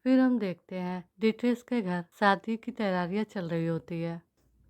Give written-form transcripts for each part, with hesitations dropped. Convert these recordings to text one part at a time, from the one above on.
फिर हम देखते हैं डिट्रेस के घर शादी की तैयारियां चल रही होती है।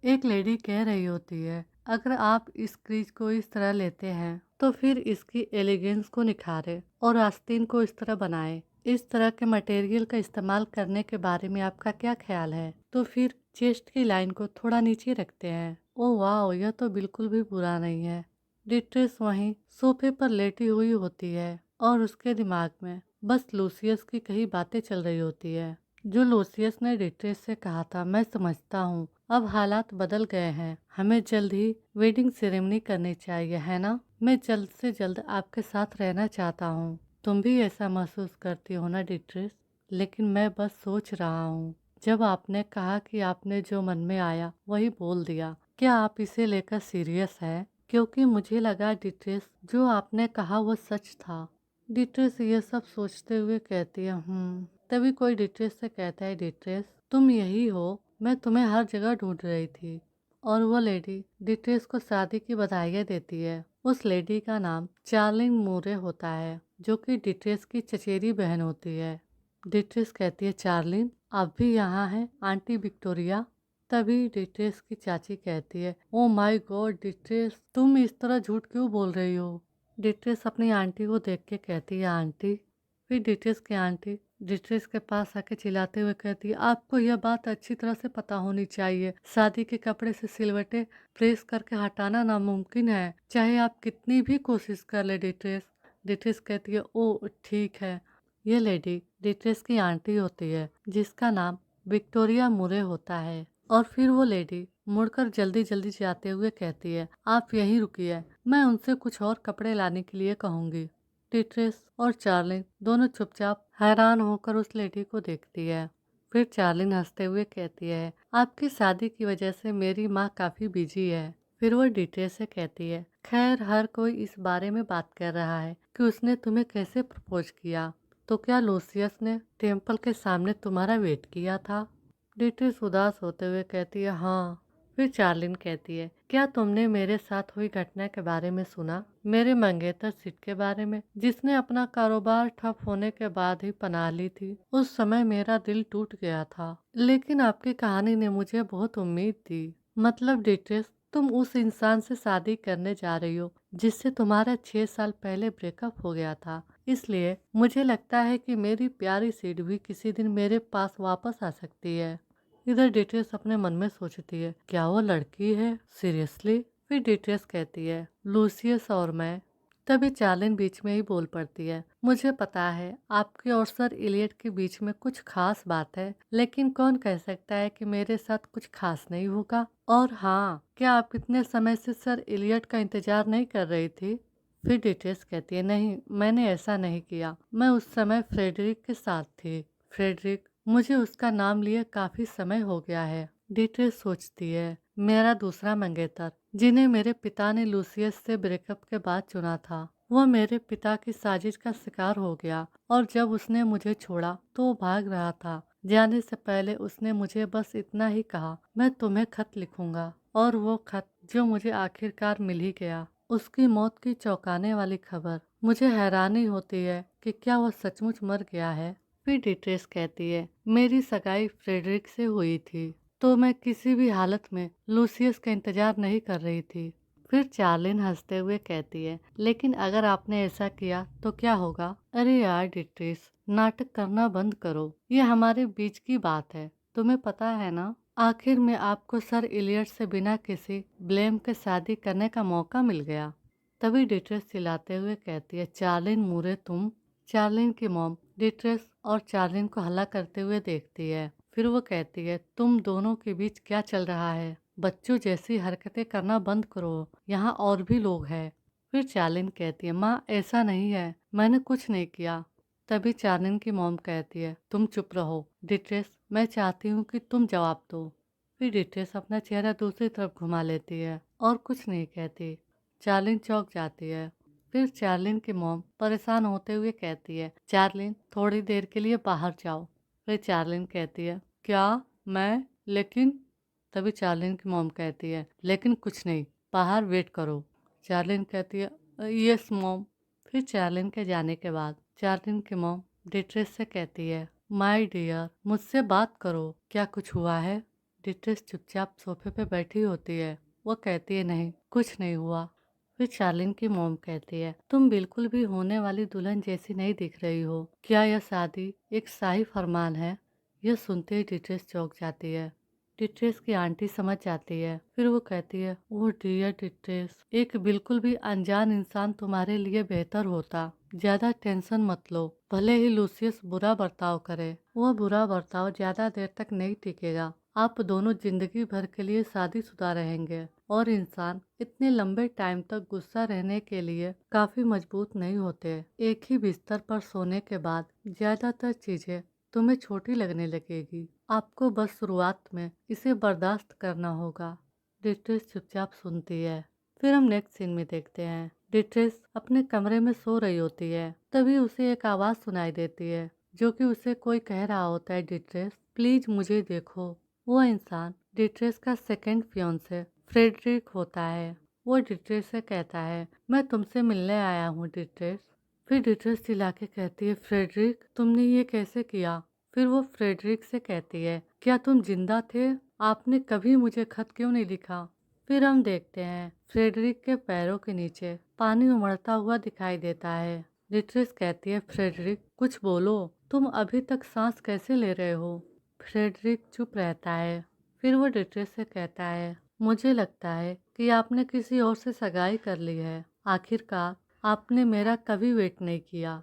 एक लेडी कह रही होती है, अगर आप इस क्रीज को इस तरह लेते हैं तो फिर इसकी एलिगेंस को निखारे और आस्तीन को इस तरह बनाए। इस तरह के मटेरियल का इस्तेमाल करने के बारे में आपका क्या ख्याल है? तो फिर चेस्ट की लाइन को थोड़ा नीचे रखते हैं। ओ वाह, यह तो बिल्कुल भी बुरा नहीं है। डिट्रेस वहीं सोफे पर लेटी हुई होती है और उसके दिमाग में बस लूसियस की कई बातें चल रही होती है। जो लूसियस ने डिट्रेस से कहा था, मैं समझता हूँ अब हालात बदल गए हैं, हमें जल्द ही वेडिंग सेरेमनी करनी चाहिए, है ना? मैं जल्द से जल्द आपके साथ रहना चाहता हूँ। तुम भी ऐसा महसूस करती हो ना डिट्रेस? लेकिन मैं बस सोच रहा हूँ, जब आपने कहा कि आपने जो मन में आया वही बोल दिया, क्या आप इसे लेकर सीरियस है? क्योंकि मुझे लगा डिट्रेस जो आपने कहा वो सच था। डिट्रेस ये सब सोचते हुए कहती है तभी कोई डिट्रेस से कहता है, डिट्रेस तुम यही हो, मैं तुम्हें हर जगह ढूंढ रही थी। और वो लेडी डिट्रेस को शादी की बधाइयाँ देती है। उस लेडी का नाम चार्लिन मूरे होता है, जो कि डिट्रेस की चचेरी बहन होती है। डिट्रेस कहती है, चार्लिन आप भी यहाँ हैं आंटी विक्टोरिया? तभी डिट्रेस की चाची कहती है, ओ माय गॉड डिट्रेस, तुम इस तरह झूठ क्यों बोल रही हो? डिट्रेस अपनी आंटी को देख के कहती है, आंटी। फिर डिट्रेस की आंटी डिट्रेस के पास आके चिल्लाते हुए कहती है, आपको यह बात अच्छी तरह से पता होनी चाहिए, शादी के कपड़े से सिलवटें प्रेस करके हटाना नामुमकिन है, चाहे आप कितनी भी कोशिश कर ले डिट्रेस। डिट्रेस कहती है, ओ ठीक है। ये लेडी डिट्रेस की आंटी होती है, जिसका नाम विक्टोरिया मुरे होता है। और फिर वो लेडी मुड़कर जल्दी जल्दी जाते हुए कहती है, आप यहीं रुकिए, मैं उनसे कुछ और कपड़े लाने के लिए कहूँगी। डिट्रेस और चार्लिन दोनों चुपचाप हैरान होकर उस लेडी को देखती है। फिर चार्लिन हंसते हुए कहती है, आपकी शादी की वजह से मेरी माँ काफी बिजी है। फिर वो डिट्रेस से कहती है, खैर हर कोई इस बारे में बात कर रहा है कि उसने तुम्हें कैसे प्रपोज किया, तो क्या लूसियस ने टेम्पल के सामने तुम्हारा वेट किया था? डिट्रेस उदास होते हुए कहती है, हाँ। फिर चार्लिन कहती है, क्या तुमने मेरे साथ हुई घटना के बारे में सुना? मेरे मंगेतर सिट के बारे में, जिसने अपना कारोबार ठप होने के बाद ही पनाह ली थी। उस समय मेरा दिल टूट गया था, लेकिन आपकी कहानी ने मुझे बहुत उम्मीद दी। मतलब डिट्रेस, तुम उस इंसान से शादी करने जा रही हो जिससे तुम्हारा 6 साल पहले ब्रेकअप हो गया था। इसलिए मुझे लगता है कि मेरी प्यारी सिड भी किसी दिन मेरे पास वापस आ सकती है। इधर डिट्रेस अपने मन में सोचती है, क्या वो लड़की है? सीरियसली? फिर डिट्रेस कहती है, लूसियस और मैं। तभी चार्लिन बीच में ही बोल पड़ती है, मुझे पता है आपके और सर इलियट के बीच में कुछ खास बात है, लेकिन कौन कह सकता है कि मेरे साथ कुछ खास नहीं होगा? और हाँ, क्या आप इतने समय से सर इलियट का इंतजार नहीं कर रही थी? फिर डिट्रेस कहती है, नहीं, मैंने ऐसा नहीं किया, मैं उस समय फ्रेडरिक के साथ थी। फ्रेडरिक? मुझे उसका नाम लिए काफी समय हो गया है। डिट्रेस सोचती है, मेरा दूसरा मंगेतर, जिन्हें मेरे पिता ने लूसियस से ब्रेकअप के बाद चुना था, वो मेरे पिता की साजिश का शिकार हो गया और जब उसने मुझे छोड़ा तो वो भाग रहा था। जाने से पहले उसने मुझे बस इतना ही कहा, मैं तुम्हें खत लिखूंगा। और वो खत जो मुझे आखिरकार मिल ही गया। उसकी मौत की चौंकाने वाली खबर। मुझे हैरानी होती है कि क्या वो सचमुच मर गया है। फिर डिट्रेस कहती है, मेरी सगाई फ्रेडरिक से हुई थी तो मैं किसी भी हालत में लूसियस का इंतजार नहीं कर रही थी। फिर चार्लिन हंसते हुए कहती है, लेकिन अगर आपने ऐसा किया तो क्या होगा? अरे यार डिट्रेस, नाटक करना बंद करो, ये हमारे बीच की बात है, तुम्हें पता है ना? आखिर में आपको सर इलियट से बिना किसी ब्लेम के शादी करने का मौका मिल गया। तभी डिट्रेस चिल्लाते हुए कहती है, चार्लिन मूरे तुम। चार्लिन की मॉम डिट्रेस और चार्लिन को हल्ला करते हुए देखती है। फिर वो कहती है, तुम दोनों के बीच क्या चल रहा है? बच्चों जैसी हरकतें करना बंद करो, यहाँ और भी लोग हैं। फिर चार्लिन कहती है, माँ ऐसा नहीं है, मैंने कुछ नहीं किया। तभी चार्लिन की मॉम कहती है, तुम चुप रहो। डिट्रेस, मैं चाहती हूँ कि तुम जवाब दो। फिर डिट्रेस अपना चेहरा दूसरी तरफ घुमा लेती है और कुछ नहीं कहती। चार्लिन चौंक जाती है। फिर चार्लिन की मॉम परेशान होते हुए कहती है, चार्लिन थोड़ी देर के लिए बाहर जाओ। फिर चार्लिन कहती है, क्या? मैं? लेकिन? तभी चार्लिन की मॉम कहती है, लेकिन कुछ नहीं, बाहर वेट करो। चार्लिन कहती है, यस मॉम। फिर चार्लिन के जाने के बाद चार्लिन की मॉम डिट्रेस से कहती है, माय डियर, मुझसे बात करो, क्या कुछ हुआ है? डिट्रेस चुपचाप सोफे पे बैठी होती है। वो कहती है नहीं, कुछ नहीं हुआ। फिर चार्लिन की मॉम कहती है तुम बिल्कुल भी होने वाली दुल्हन जैसी नहीं दिख रही हो। क्या यह शादी एक शाही फरमान है? यह सुनते ही डिट्रेस चौंक जाती है। डिट्रेस की आंटी समझ जाती है। फिर वो कहती है ओह डियर डिट्रेस, एक बिल्कुल भी अनजान इंसान तुम्हारे लिए बेहतर होता। ज्यादा टेंशन मत लो, भले ही लूसियस बुरा बर्ताव करे, वह बुरा बर्ताव ज्यादा देर तक नहीं टिकेगा। आप दोनों जिंदगी भर के लिए शादीशुदा रहेंगे और इंसान इतने लंबे टाइम तक गुस्सा रहने के लिए काफी मजबूत नहीं होते। एक ही बिस्तर पर सोने के बाद ज्यादातर चीजें तुम्हें छोटी लगने लगेगी। आपको बस शुरुआत में इसे बर्दाश्त करना होगा। डिट्रेस चुपचाप सुनती है। फिर हम नेक्स्ट सीन में देखते हैं डिट्रेस अपने कमरे में सो रही होती है। तभी उसे एक आवाज सुनाई देती है जो कि उसे कोई कह रहा होता है डिट्रेस प्लीज मुझे देखो। वो इंसान डिट्रेस का सेकंड फियांसे फ्रेडरिक होता है। वो डिट्रेस से कहता है मैं तुमसे मिलने आया हूँ डिट्रेस। फिर डिट्रेस चिल्ला के कहती है फ्रेडरिक तुमने ये कैसे किया? फिर वो फ्रेडरिक से कहती है क्या तुम जिंदा थे? आपने कभी मुझे खत क्यों नहीं लिखा? फिर हम देखते हैं फ्रेडरिक के पैरों के नीचे पानी उमड़ता हुआ दिखाई देता है। डिट्रेस कहती है फ्रेडरिक कुछ बोलो, तुम अभी तक सांस कैसे ले रहे हो? फ्रेडरिक चुप रहता है। फिर वो डिट्रेस से कहता है मुझे लगता है कि आपने किसी और से सगाई कर ली है। आखिरकार आपने मेरा कभी वेट नहीं किया।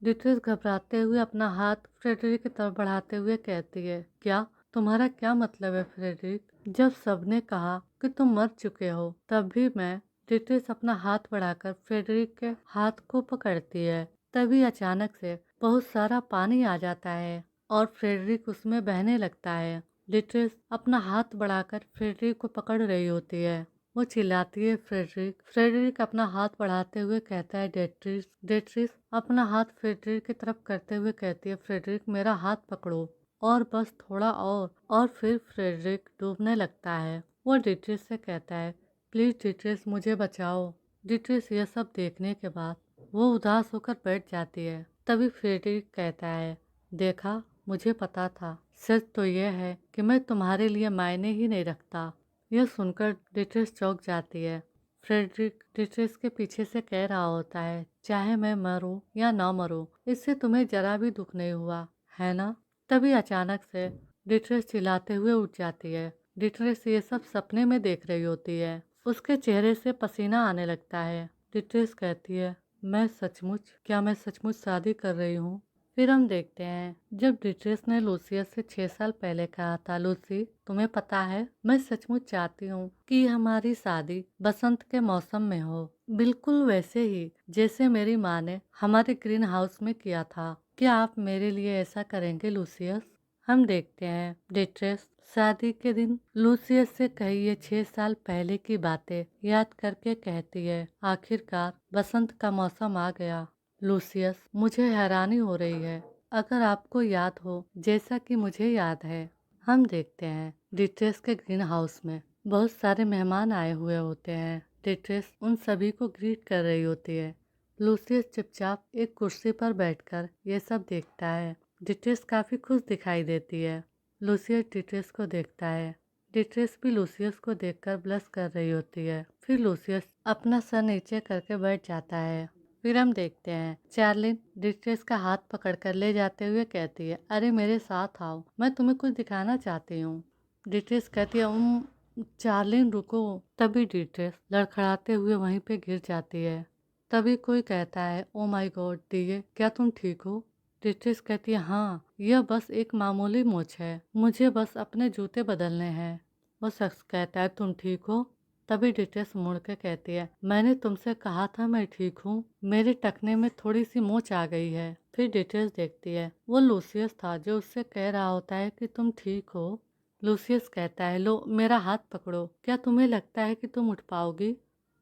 डिट्रेस घबराते हुए अपना हाथ फ्रेडरिक की तरफ बढ़ाते हुए कहती है क्या? तुम्हारा क्या मतलब है फ्रेडरिक? जब सबने कहा कि तुम मर चुके हो तब भी मैं। डिट्रेस अपना हाथ बढ़ाकर फ्रेडरिक के हाथ को पकड़ती है। तभी अचानक से बहुत सारा पानी आ जाता है और फ्रेडरिक उसमें बहने लगता है। डिट्रेस अपना हाथ बढ़ाकर फ्रेडरिक को पकड़ रही होती है। वो चिल्लाती है फ्रेडरिक। फ्रेडरिक अपना हाथ बढ़ाते हुए कहता है डेट्रिस। डेट्रिस अपना हाथ फ्रेडरिक की तरफ करते हुए कहती है फ्रेडरिक मेरा हाथ पकड़ो और बस थोड़ा और फिर फ्रेडरिक डूबने लगता है। वो डिट्रिस से कहता है प्लीज डिट्रिस मुझे बचाओ। डिट्रिस यह सब देखने के बाद वो उदास होकर बैठ जाती है। तभी फ्रेडरिक कहता है देखा, मुझे पता था। सच तो यह है कि मैं तुम्हारे लिए मायने ही नहीं रखता। यह सुनकर डिट्रेस चौंक जाती है। फ्रेडरिक डिट्रेस के पीछे से कह रहा होता है चाहे मैं मरूं या ना मरूं, इससे तुम्हें जरा भी दुख नहीं हुआ है ना? तभी अचानक से डिट्रेस चिल्लाते हुए उठ जाती है। डिट्रेस ये सब सपने में देख रही होती है। उसके चेहरे से पसीना आने लगता है। डिट्रेस कहती है क्या मैं सचमुच शादी कर रही हूँ? फिर हम देखते हैं जब डिट्रेस ने लूसियस से 6 साल पहले कहा था लूसी तुम्हें पता है मैं सचमुच चाहती हूँ कि हमारी शादी बसंत के मौसम में हो, बिल्कुल वैसे ही जैसे मेरी माँ ने हमारे ग्रीन हाउस में किया था। क्या आप मेरे लिए ऐसा करेंगे लूसियस? हम देखते हैं डिट्रेस शादी के दिन लूसियस से कही ये 6 साल पहले की बातें याद करके कहती है आखिरकार बसंत का मौसम आ गया। लूसियस मुझे हैरानी हो रही है, अगर आपको याद हो जैसा कि मुझे याद है। हम देखते हैं डिट्रेस के ग्रीन हाउस में बहुत सारे मेहमान आए हुए होते हैं। डिट्रेस उन सभी को ग्रीट कर रही होती है। लूसियस चुपचाप एक कुर्सी पर बैठकर ये सब देखता है। डिट्रेस काफी खुश दिखाई देती है। लूसियस डिट्रेस को देखता है। डिट्रेस भी लूसियस को देखकर ब्लश कर रही होती है। फिर लूसियस अपना सर नीचे करके बैठ जाता है। फिर हम देखते हैं चार्लिन डिट्रेस का हाथ पकड़कर ले जाते हुए कहती है अरे मेरे साथ आओ, मैं तुम्हें कुछ दिखाना चाहती हूँ। डिट्रेस कहती है चार्लिन रुको। तभी डिट्रेस लड़खड़ाते हुए वहीं पे गिर जाती है। तभी कोई कहता है ओ माय गॉड डीए, क्या तुम ठीक हो? डिट्रेस कहती है हाँ, यह बस एक मामूली मोच है, मुझे बस अपने जूते बदलने हैं। वो शख्स कहता है तुम ठीक हो? तभी डिट्रेस मुड़ के कहती है मैंने तुमसे कहा था मैं ठीक हूँ, मेरे टखने में थोड़ी सी मोच आ गई है। फिर डिट्रेस देखती है वो लूसियस था जो उससे कह रहा होता है कि तुम ठीक हो। लूसियस कहता है लो मेरा हाथ पकड़ो, क्या तुम्हें लगता है कि तुम उठ पाओगी?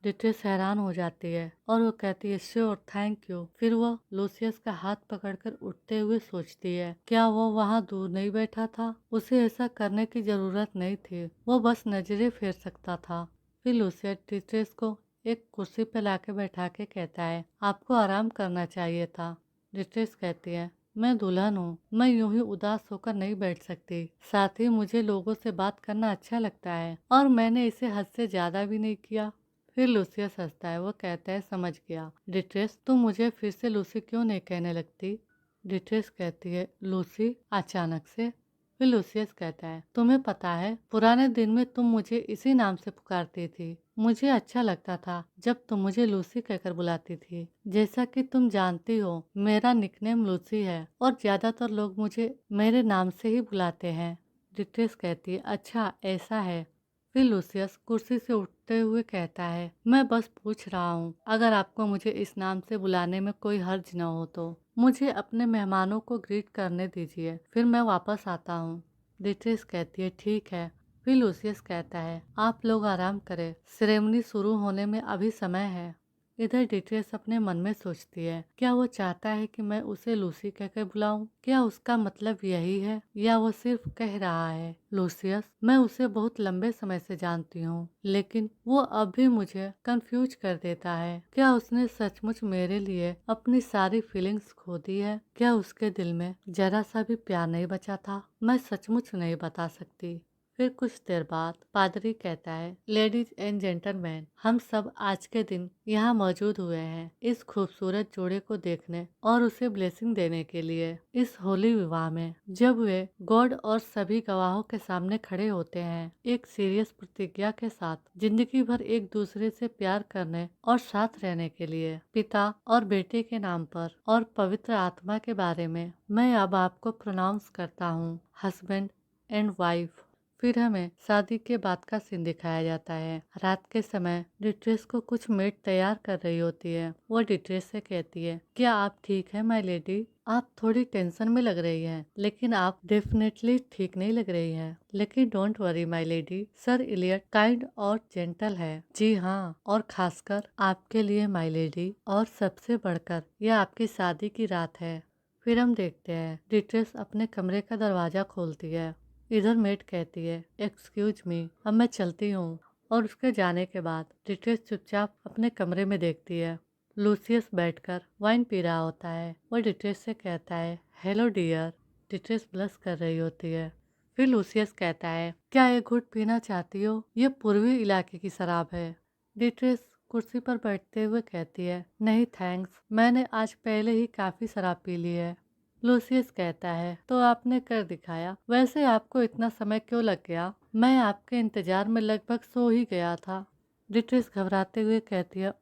डिट्रेस हैरान हो जाती है और वो कहती है श्योर थैंक यू। फिर वो लूसियस का हाथ पकड़कर उठते हुए सोचती है क्या वो वहाँ दूर नहीं बैठा था? उसे ऐसा करने की जरूरत नहीं थी, वो बस नजरें फेर सकता था। फिर लूसियस डिट्रेस को एक कुर्सी पर लाके बैठा के कहता है आपको आराम करना चाहिए था। डिट्रेस कहती है मैं दुल्हन हूँ, मैं यूं ही उदास होकर नहीं बैठ सकती। साथ ही मुझे लोगों से बात करना अच्छा लगता है और मैंने इसे हद से ज्यादा भी नहीं किया। फिर लूसियस हंसता है। वो कहता है, समझ गया। डिट्रेस, तुम मुझे फिर से लूसी क्यों नहीं कहने लगती? डिट्रेस कहती है, लूसी, अचानक से? फिर लूसियस कहता है, तुम्हें पता है, पुराने दिन में तुम मुझे इसी नाम से पुकारती थी। मुझे अच्छा लगता था जब तुम मुझे लूसी कहकर बुलाती थी। जैसा कि तुम जानती हो, मेरा निकनेम लूसी है और ज्यादातर लोग मुझे मेरे नाम से ही बुलाते हैं। डिट्रेस कहती है, अच्छा ऐसा है। फिर लूसियस कुर्सी से उठते हुए कहता है, मैं बस पूछ रहा हूँ, अगर आपको मुझे इस नाम से बुलाने में कोई हर्ज न हो तो मुझे अपने मेहमानों को ग्रीट करने दीजिए, फिर मैं वापस आता हूँ। डिट्रेस कहती है, ठीक है। फिर लूसियस कहता है, आप लोग आराम करें, सेरेमनी शुरू होने में अभी समय है। इधर डिट्रेस अपने मन में सोचती है, क्या वो चाहता है कि मैं उसे लूसी कहकर बुलाऊं? क्या उसका मतलब यही है या वो सिर्फ कह रहा है? लूसियस, मैं उसे बहुत लंबे समय से जानती हूँ, लेकिन वो अब भी मुझे कंफ्यूज कर देता है। क्या उसने सचमुच मेरे लिए अपनी सारी फीलिंग्स खो दी है? क्या उसके दिल में जरा सा भी प्यार नहीं बचा था? मैं सचमुच नहीं बता सकती। फिर कुछ देर बाद पादरी कहता है, लेडीज एंड जेंटलमैन, हम सब आज के दिन यहाँ मौजूद हुए हैं इस खूबसूरत जोड़े को देखने और उसे ब्लेसिंग देने के लिए। इस होली विवाह में जब वे गॉड और सभी गवाहों के सामने खड़े होते हैं, एक सीरियस प्रतिज्ञा के साथ जिंदगी भर एक दूसरे से प्यार करने और साथ रहने के लिए, पिता और बेटे के नाम पर और पवित्र आत्मा के बारे में, मैं अब आपको प्रोनाउंस करता हूँ, हस्बैंड एंड वाइफ। फिर हमें शादी के बाद का सीन दिखाया जाता है। रात के समय डिट्रेस को कुछ मेड तैयार कर रही होती है। वो डिट्रेस से कहती है, क्या आप ठीक है माय लेडी? आप थोड़ी टेंशन में लग रही हैं, लेकिन आप डेफिनेटली ठीक नहीं लग रही हैं। लेकिन don't worry my lady, sir Elliot kind और जेंटल है। जी हाँ, और खासकर आपके लिए माय लेडी, और सबसे बढ़कर यह आपकी शादी की रात है। फिर हम देखते हैं डिट्रेस अपने कमरे का दरवाजा खोलती है। इधर मेट कहती है, एक्सक्यूज मी, अब मैं चलती हूँ। और उसके जाने के बाद डिट्रेस चुपचाप अपने कमरे में देखती है। लूसियस बैठकर वाइन पी रहा होता है। वो डिट्रेस से कहता है, हेलो डियर। डिट्रेस ब्लश कर रही होती है। फिर लूसियस कहता है, क्या एक घूंट पीना चाहती हो? ये पूर्वी इलाके की शराब है। डिट्रेस कुर्सी पर बैठते हुए कहती है, नहीं थैंक्स, मैंने आज पहले ही काफी शराब पी ली है। लूसियस कहता है, तो आपने कर दिखाया। वैसे आपको इतना समय क्यों लग गया? मैं आपके इंतजार में लगभग सो ही गया था। डिट्रेस घबराते हुए कहती है,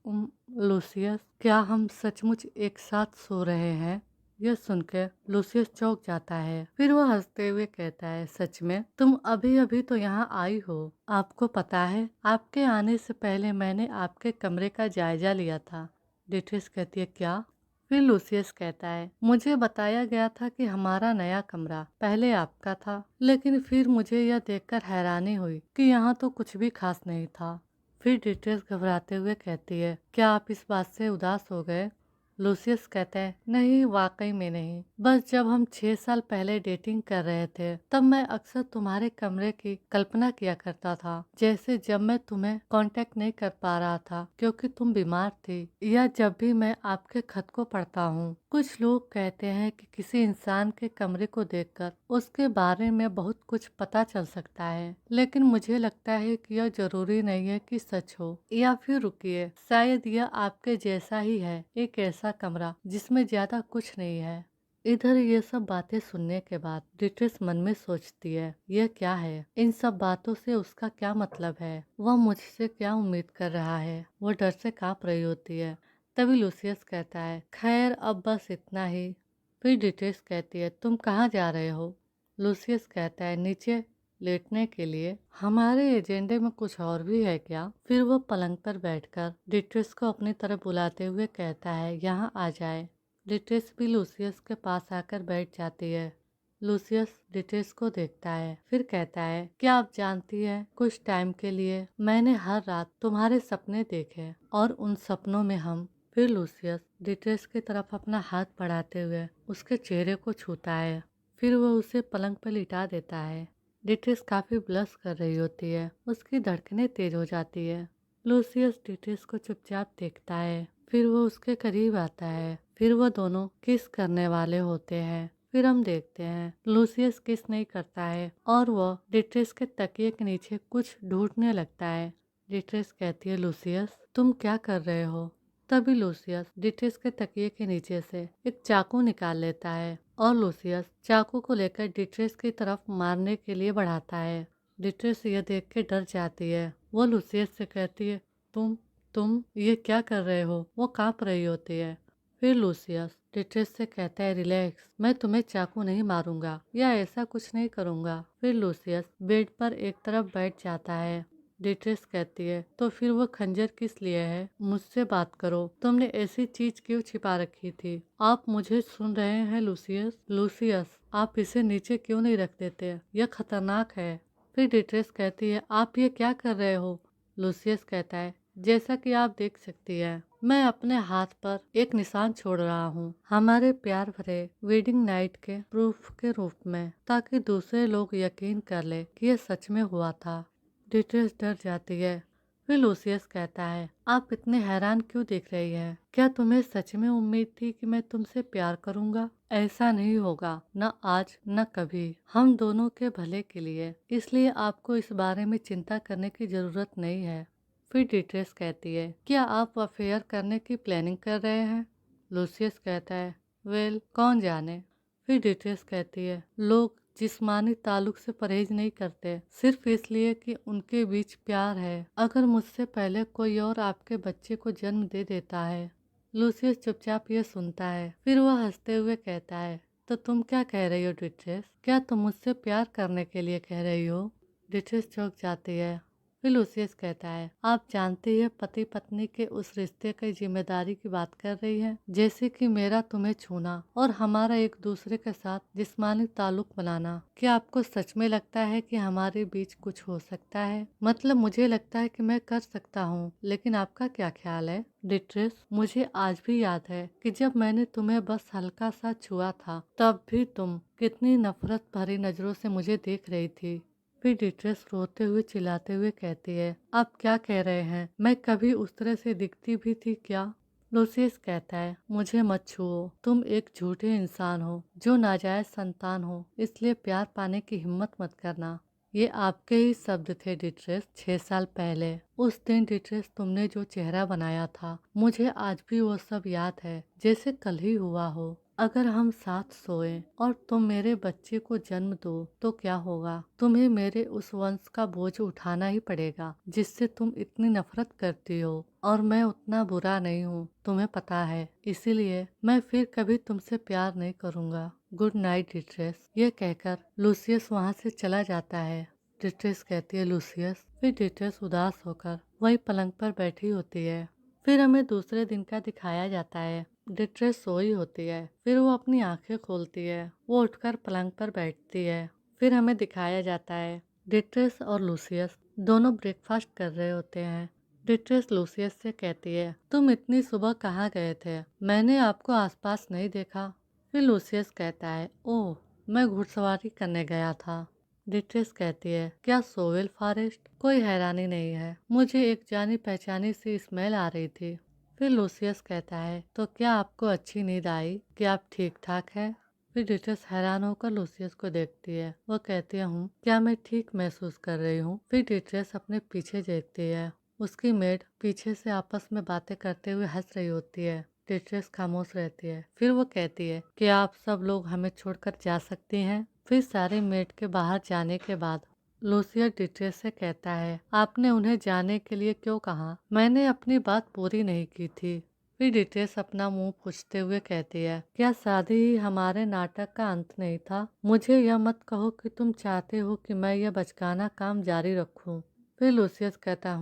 लूसियस, क्या हम सचमुच एक साथ सो रहे हैं? यह सुनकर लूसियस चौंक जाता है। फिर वह हंसते हुए कहता है, सच में? तुम अभी अभी तो यहाँ आई हो। आपको पता है, आपके आने से पहले मैंने आपके कमरे का जायजा लिया था। डिट्रेस कहती है, क्या? फिर लूसियस कहता है, मुझे बताया गया था कि हमारा नया कमरा पहले आपका था, लेकिन फिर मुझे यह देखकर हैरानी हुई कि यहाँ तो कुछ भी खास नहीं था। फिर डिट्रेस घबराते हुए कहती है, क्या आप इस बात से उदास हो गए? लूसियस कहता है, नहीं, वाकई में नहीं। बस जब हम 6 साल पहले डेटिंग कर रहे थे, तब मैं अक्सर तुम्हारे कमरे की कल्पना किया करता था, जैसे जब मैं तुम्हें कांटेक्ट नहीं कर पा रहा था क्योंकि तुम बीमार थी, या जब भी मैं आपके खत को पढ़ता हूँ। कुछ लोग कहते हैं कि किसी इंसान के कमरे को देखकर उसके बारे में बहुत कुछ पता चल सकता है, लेकिन मुझे लगता है कि यह जरूरी नहीं है कि सच हो। या फिर रुकिए, शायद यह आपके जैसा ही है, एक ऐसा कमरा जिसमें ज्यादा कुछ नहीं है। इधर ये सब बातें सुनने के बाद डिट्रेस मन में सोचती है, यह क्या है? इन सब बातों से उसका क्या मतलब है? वह मुझसे क्या उम्मीद कर रहा है? वो डर से कांप रही होती है। तभी लूसियस कहता है, खैर अब बस इतना ही। फिर डिट्रेस कहती है, तुम कहाँ जा रहे हो? लूसियस कहता है, नीचे लेटने के लिए। हमारे एजेंडे में कुछ और भी है क्या? फिर वो पलंग पर बैठकर डिट्रेस को अपनी तरफ बुलाते हुए कहता है, यहाँ आ जाए। डिट्रेस भी लूसियस के पास आकर बैठ जाती है। लूसियस डिट्रेस को देखता है, फिर कहता है, क्या आप जानती है, कुछ टाइम के लिए मैंने हर रात तुम्हारे सपने देखे और उन सपनों में हम। फिर लूसियस डिट्रेस की तरफ अपना हाथ बढ़ाते हुए उसके चेहरे को छूता है। फिर वह उसे पलंग पर लिटा देता है। डिट्रेस काफी ब्लश कर रही होती है। उसकी धड़कनें तेज हो जाती है। लूसियस डिट्रेस को चुपचाप देखता है। फिर वो उसके करीब आता है। फिर वो दोनों किस करने वाले होते हैं। फिर हम देखते हैं लूसियस किस नहीं करता है और वो डिट्रेस के तकिए के नीचे कुछ ढूंढने लगता है। डिट्रेस कहती है, लूसियस तुम क्या कर रहे हो? तभी लूसियस डिट्रेस के तकिए के नीचे से एक चाकू निकाल लेता है और लूसियस चाकू को लेकर डिट्रेस की तरफ मारने के लिए बढ़ाता है। डिट्रेस यह देख के डर जाती है। वो लूसियस से कहती है, तुम ये क्या कर रहे हो? वो कांप रही होती है। फिर लूसियस डिट्रेस से कहता है, रिलैक्स, मैं तुम्हें चाकू नहीं मारूंगा या ऐसा कुछ नहीं करूंगा। फिर लूसियस बेड पर एक तरफ बैठ जाता है। डिट्रेस कहती है, तो फिर वो खंजर किस लिए है? मुझसे बात करो, तुमने ऐसी चीज क्यों छिपा रखी थी? आप मुझे सुन रहे हैं लूसियस? लूसियस, आप इसे नीचे क्यों नहीं रख देते? यह खतरनाक है। फिर डिट्रेस कहती है, आप ये क्या कर रहे हो? लूसियस कहता है, जैसा कि आप देख सकती हैं, मैं अपने हाथ पर एक निशान छोड़ रहा हूँ हमारे प्यार भरे वेडिंग नाइट के प्रूफ के रूप में, ताकि दूसरे लोग यकीन कर ले कि यह सच में हुआ था। डिट्रेस डर जाती है। फिर लूसियस कहता है, आप इतने हैरान क्यों दिख रही हैं? क्या तुम्हें सच में उम्मीद थी कि मैं तुमसे प्यार करूंगा? ऐसा नहीं होगा, न आज न कभी। हम दोनों के भले के लिए, इसलिए आपको इस बारे में चिंता करने की जरूरत नहीं है। फिर डिट्रेस कहती है, क्या आप अफेयर करने की प्लानिंग कर रहे हैं? लूसियस कहता है, वेल कौन जाने। फिर डिट्रेस कहती है, लोग जिस्मानी ताल्लुक से परहेज नहीं करते सिर्फ इसलिए कि उनके बीच प्यार है। अगर मुझसे पहले कोई और आपके बच्चे को जन्म दे देता है। लूसियस चुपचाप ये सुनता है। फिर वह हंसते हुए कहता है, तो तुम क्या कह रही हो डिट्रेस? क्या तुम मुझसे प्यार करने के लिए कह रही हो? डिट्रेस चौंक जाती है। फिर लूसियस कहता है, आप जानती है पति पत्नी के उस रिश्ते की जिम्मेदारी की बात कर रही है, जैसे कि मेरा तुम्हें छूना और हमारा एक दूसरे के साथ जिस्मानी ताल्लुक बनाना। क्या आपको सच में लगता है कि हमारे बीच कुछ हो सकता है? मतलब मुझे लगता है कि मैं कर सकता हूँ, लेकिन आपका क्या ख्याल है? डिट्रेस, मुझे आज भी याद है कि जब मैंने तुम्हें बस हल्का सा छुआ था, तब भी तुम कितनी नफरत भरी नजरों से मुझे देख रही थी। फिर डिट्रेस रोते हुए चिल्लाते हुए कहती है, आप क्या कह रहे हैं? मैं कभी उस तरह से दिखती भी थी क्या? लूसियस कहता है, मुझे मत छुओ, तुम एक झूठे इंसान हो जो नाजायज संतान हो, इसलिए प्यार पाने की हिम्मत मत करना। ये आपके ही शब्द थे डिट्रेस, 6 साल पहले। उस दिन डिट्रेस तुमने जो चेहरा बनाया था, मुझे आज भी वो सब याद है जैसे कल ही हुआ हो। अगर हम साथ सोए और तुम मेरे बच्चे को जन्म दो तो क्या होगा? तुम्हें मेरे उस वंश का बोझ उठाना ही पड़ेगा जिससे तुम इतनी नफरत करती हो, और मैं उतना बुरा नहीं हूँ, तुम्हें पता है। इसीलिए मैं फिर कभी तुमसे प्यार नहीं करूँगा। गुड नाइट डिट्रेस। ये कहकर लूसियस वहाँ से चला जाता है। डिट्रेस कहती है, लूसियस। फिर डिट्रेस उदास होकर वही पलंग पर बैठी होती है। फिर हमें दूसरे दिन का दिखाया जाता है। डिट्रेस सोई होती है। फिर वो अपनी आंखें खोलती है। वो उठकर पलंग पर बैठती है। फिर हमें दिखाया जाता है डिट्रेस और लूसियस दोनों ब्रेकफास्ट कर रहे होते हैं। डिट्रेस लूसियस से कहती है, तुम इतनी सुबह कहाँ गए थे? मैंने आपको आसपास नहीं देखा। फिर लूसियस कहता है, ओह, मैं घुड़सवारी करने गया था। डिट्रेस कहती है, क्या सोवेल फॉरेस्ट? कोई हैरानी नहीं है, मुझे एक जानी पहचानी सी स्मेल आ रही थी। फिर लूसियस कहता है, तो क्या आपको अच्छी नींद आई? क्या आप ठीक ठाक हैं? फिर डिट्रेस हैरान होकर लूसियस को देखती है। वो कहती है, हूँ, क्या मैं ठीक महसूस कर रही हूँ? फिर डिट्रेस अपने पीछे देखती है। उसकी मेड पीछे से आपस में बातें करते हुए हंस रही होती है। डिट्रेस खामोश रहती है। फिर वो कहती है कि आप सब लोग हमें छोड़कर जा सकती हैं। फिर सारे मेड के बाहर जाने के बाद लूसियस डिट्रेस से कहता है, आपने उन्हें जाने के लिए क्यों कहा? मैंने अपनी बात पूरी नहीं की थी। फिर डिट्रेस अपना मुंह पूछते हुए कहती है, क्या शादी ही हमारे नाटक का अंत नहीं था? मुझे यह मत कहो कि तुम चाहते हो कि मैं यह बचकाना काम जारी रखूं। फिर लूसियस कहता,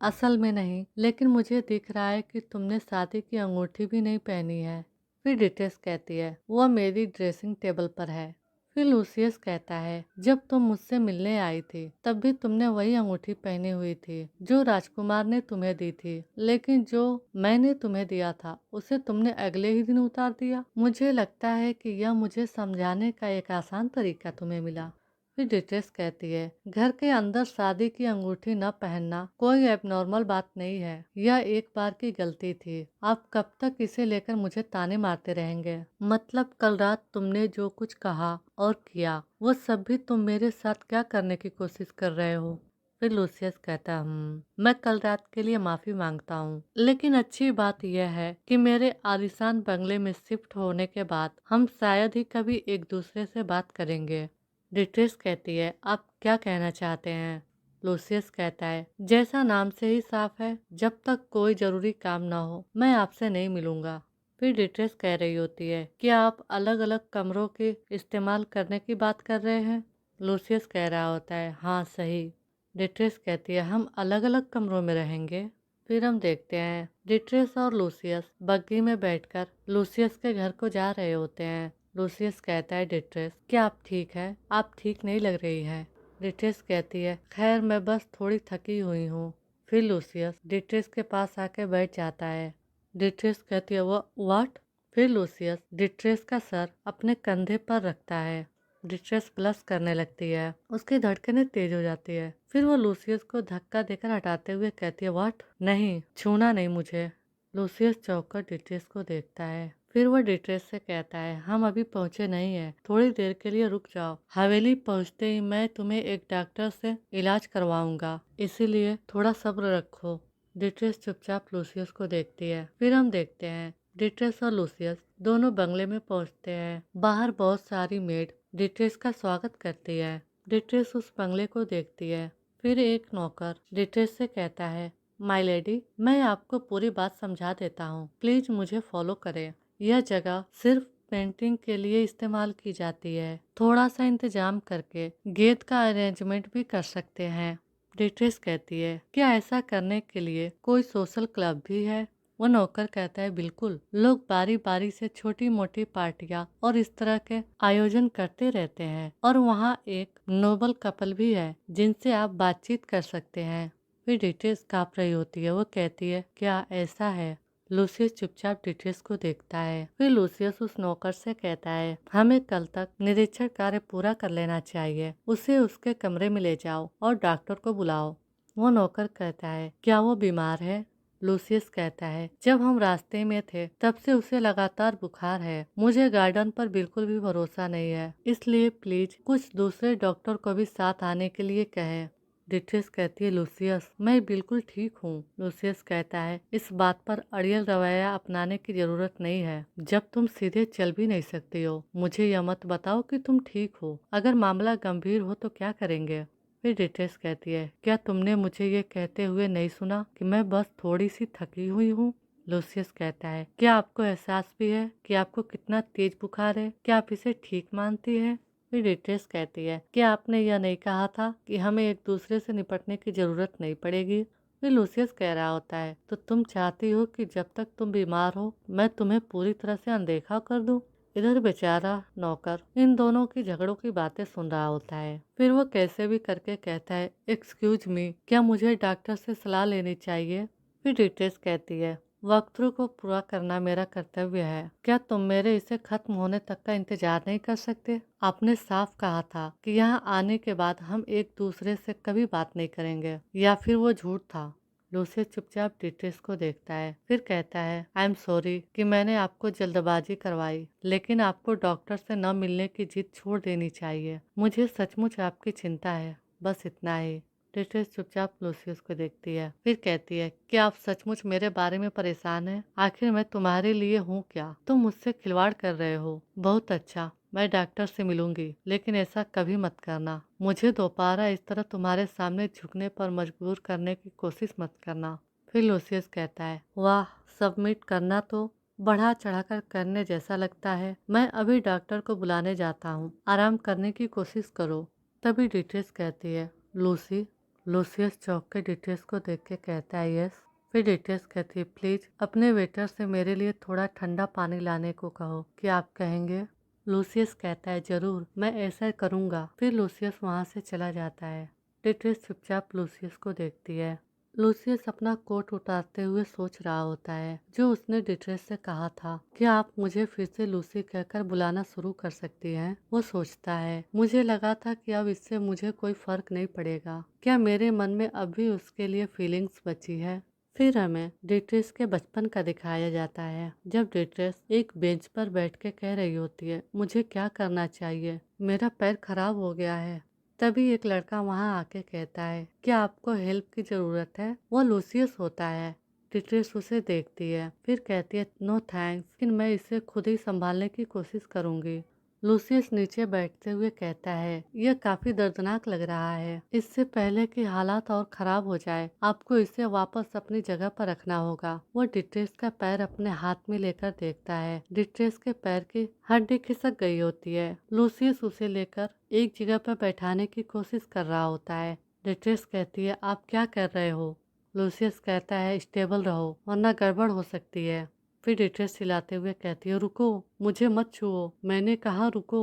असल में नहीं, लेकिन मुझे दिख रहा है कि तुमने शादी की अंगूठी भी नहीं पहनी है। फिर डिट्रेस कहती है, वह मेरी ड्रेसिंग टेबल पर है। फिर लूसियस कहता है, जब तुम मुझसे मिलने आई थी तब भी तुमने वही अंगूठी पहनी हुई थी जो राजकुमार ने तुम्हें दी थी, लेकिन जो मैंने तुम्हें दिया था उसे तुमने अगले ही दिन उतार दिया। मुझे लगता है कि यह मुझे समझाने का एक आसान तरीका तुम्हें मिला। फिर डिट्रेस कहती है, घर के अंदर शादी की अंगूठी न पहनना कोई एबनॉर्मल बात नहीं है। यह एक बार की गलती थी। आप कब तक इसे लेकर मुझे ताने मारते रहेंगे? मतलब कल रात तुमने जो कुछ कहा और किया वो सब भी तुम मेरे साथ क्या करने की कोशिश कर रहे हो? फिर लूसियस कहता मैं कल रात के लिए माफी मांगता हूँ, लेकिन अच्छी बात यह है कि मेरे आलीशान बंगले में शिफ्ट होने के बाद हम शायद ही कभी एक दूसरे से बात करेंगे। डिट्रेस कहती है, आप क्या कहना चाहते हैं? लूसियस कहता है, जैसा नाम से ही साफ है, जब तक कोई जरूरी काम ना हो मैं आपसे नहीं मिलूंगा। फिर डिट्रेस कह रही होती है, क्या आप अलग अलग कमरों के इस्तेमाल करने की बात कर रहे हैं? लूसियस कह रहा होता है, हाँ सही। डिट्रेस कहती है, हम अलग अलग कमरों में रहेंगे। फिर हम देखते हैं डिट्रेस और लूसियस बग्गी में बैठकर लूसियस के घर को जा रहे होते हैं। लूसियस कहता है, डिट्रेस क्या आप ठीक है? आप ठीक नहीं लग रही है। डिट्रेस कहती है, खैर मैं बस थोड़ी थकी हुई हूँ। फिर लूसियस डिट्रेस के पास आके बैठ जाता है। डिट्रेस कहती है, वो व्हाट? फिर लूसियस डिट्रेस का सर अपने कंधे पर रखता है। डिट्रेस ब्लश करने लगती है, उसकी धड़कनें तेज हो जाती है। फिर वो लूसियस को धक्का देकर हटाते हुए कहती है, व्हाट? नहीं, छूना नहीं मुझे। लूसियस चौंक कर डिट्रेस को देखता है। फिर वो डिट्रेस से कहता है, हम अभी पहुंचे नहीं है, थोड़ी देर के लिए रुक जाओ। हवेली पहुंचते ही मैं तुम्हें एक डॉक्टर से इलाज करवाऊंगा, इसीलिए थोड़ा सब्र रखो। डिट्रेस चुपचाप लूसियस को देखती है। फिर हम देखते हैं डिट्रेस और लूसियस दोनों बंगले में पहुंचते हैं। बाहर बहुत सारी मेड डिट्रेस का स्वागत करती है। डिट्रेस उस बंगले को देखती है। फिर एक नौकर डिट्रेस से कहता है, माय लेडी, मैं आपको पूरी बात समझा देता हूँ, प्लीज मुझे फॉलो करें। यह जगह सिर्फ पेंटिंग के लिए इस्तेमाल की जाती है। थोड़ा सा इंतजाम करके गेट का अरेंजमेंट भी कर सकते हैं। डिट्रेस कहती है, क्या ऐसा करने के लिए कोई सोशल क्लब भी है? वो नौकर कहता है, बिल्कुल, लोग बारी बारी से छोटी मोटी पार्टियां और इस तरह के आयोजन करते रहते हैं, और वहाँ एक नोबल कपल भी है जिनसे आप बातचीत कर सकते हैं। फिर डिट्रेस काँप रही होती है। वो कहती है, क्या ऐसा है? लूसियस चुपचाप डिट्रेस को देखता है। फिर लूसियस उस नौकर से कहता है, हमें कल तक निरीक्षण कार्य पूरा कर लेना चाहिए। उसे उसके कमरे में ले जाओ और डॉक्टर को बुलाओ। वो नौकर कहता है, क्या वो बीमार है? लूसियस कहता है, जब हम रास्ते में थे तब से उसे लगातार बुखार है। मुझे गार्डन पर बिल्कुल भी भरोसा नहीं है, इसलिए प्लीज कुछ दूसरे डॉक्टर को भी साथ आने के लिए कहें। डिट्रेस कहती है, लूसियस मैं बिल्कुल ठीक हूँ। लूसियस कहता है, इस बात पर अड़ियल रवैया अपनाने की जरूरत नहीं है, जब तुम सीधे चल भी नहीं सकती हो। मुझे यह मत बताओ कि तुम ठीक हो, अगर मामला गंभीर हो तो क्या करेंगे? फिर डिट्रेस कहती है, क्या तुमने मुझे ये कहते हुए नहीं सुना कि मैं बस थोड़ी सी थकी हुई हूँ? लूसियस कहता है, क्या आपको एहसास भी है कि आपको कितना तेज बुखार है? क्या आप इसे ठीक मानती है? फिर डिट्रेस कहती है, क्या आपने यह नहीं कहा था कि हमें एक दूसरे से निपटने की जरूरत नहीं पड़ेगी? फिर लूसियस कह रहा होता है, तो तुम चाहती हो कि जब तक तुम बीमार हो मैं तुम्हें पूरी तरह से अनदेखा कर दूं? इधर बेचारा नौकर इन दोनों की झगड़ों की बातें सुन रहा होता है। फिर वो कैसे भी करके कहता है, एक्सक्यूज मी, क्या मुझे डॉक्टर से सलाह लेनी चाहिए? फिर डिट्रेस कहती है, वक्तव्य को पूरा करना मेरा कर्तव्य है। क्या तुम मेरे इसे खत्म होने तक का इंतजार नहीं कर सकते? आपने साफ कहा था कि यहाँ आने के बाद हम एक दूसरे से कभी बात नहीं करेंगे, या फिर वो झूठ था? लूसियस चुपचाप डिट्रेस को देखता है। फिर कहता है, आई एम सॉरी कि मैंने आपको जल्दबाजी करवाई, लेकिन आपको डॉक्टर से न मिलने की जिद छोड़ देनी चाहिए। मुझे सचमुच आपकी चिंता है, बस इतना ही। डिट्रेस चुपचाप लूसियस को देखती है। फिर कहती है, क्या आप सचमुच मेरे बारे में परेशान हैं? आखिर मैं तुम्हारे लिए हूँ क्या? तुम मुझसे खिलवाड़ कर रहे हो। बहुत अच्छा, मैं डॉक्टर से मिलूंगी, लेकिन ऐसा कभी मत करना। मुझे दोबारा इस तरह तुम्हारे सामने झुकने पर मजबूर करने की कोशिश मत करना। फिर लूसियस कहता है, वाह, सबमिट करना तो बढ़ा चढ़ाकर करने जैसा लगता है। मैं अभी डॉक्टर को बुलाने जाता हूँ, आराम करने की कोशिश करो। तभी डिट्रेस कहती है, लूसी। लूसियस चौंक के डिट्रेस को देख के कहता है, यस। फिर डिट्रेस कहती है, प्लीज अपने वेटर से मेरे लिए थोड़ा ठंडा पानी लाने को कहो। क्या आप कहेंगे? लूसियस कहता है, जरूर, मैं ऐसा करूँगा। फिर लूसियस वहाँ से चला जाता है। डिट्रेस चुपचाप लूसियस को देखती है। लूसियस अपना कोट उतारते हुए सोच रहा होता है जो उसने डिट्रेस से कहा था, क्या आप मुझे फिर से लूसी कहकर बुलाना शुरू कर सकती हैं? वो सोचता है, मुझे लगा था कि अब इससे मुझे कोई फर्क नहीं पड़ेगा। क्या मेरे मन में अब भी उसके लिए फीलिंग्स बची है? फिर हमें डिट्रेस के बचपन का दिखाया जाता है, जब डिट्रेस एक बेंच पर बैठ के कह रही होती है, मुझे क्या करना चाहिए, मेरा पैर खराब हो गया है। तभी एक लड़का वहां आके कहता है, क्या आपको हेल्प की जरूरत है? वो लूसियस होता है। डिट्रेस उसे देखती है, फिर कहती है, नो थैंक्स, लेकिन मैं इसे खुद ही संभालने की कोशिश करूंगी। लूसियस नीचे बैठते हुए कहता है, यह काफी दर्दनाक लग रहा है। इससे पहले कि हालात और खराब हो जाए, आपको इसे वापस अपनी जगह पर रखना होगा। वो डिट्रेस का पैर अपने हाथ में लेकर देखता है। डिट्रेस के पैर की हड्डी खिसक गई होती है। लूसियस उसे लेकर एक जगह पर बैठाने की कोशिश कर रहा होता है। डिट्रेस कहती है, आप क्या कर रहे हो? लूसियस कहता है, स्टेबल रहो वरना गड़बड़ हो सकती है। फिर डिट्रेस चिल्लाते हुए कहती है, रुको, मुझे मत छुओ, मैंने कहा रुको।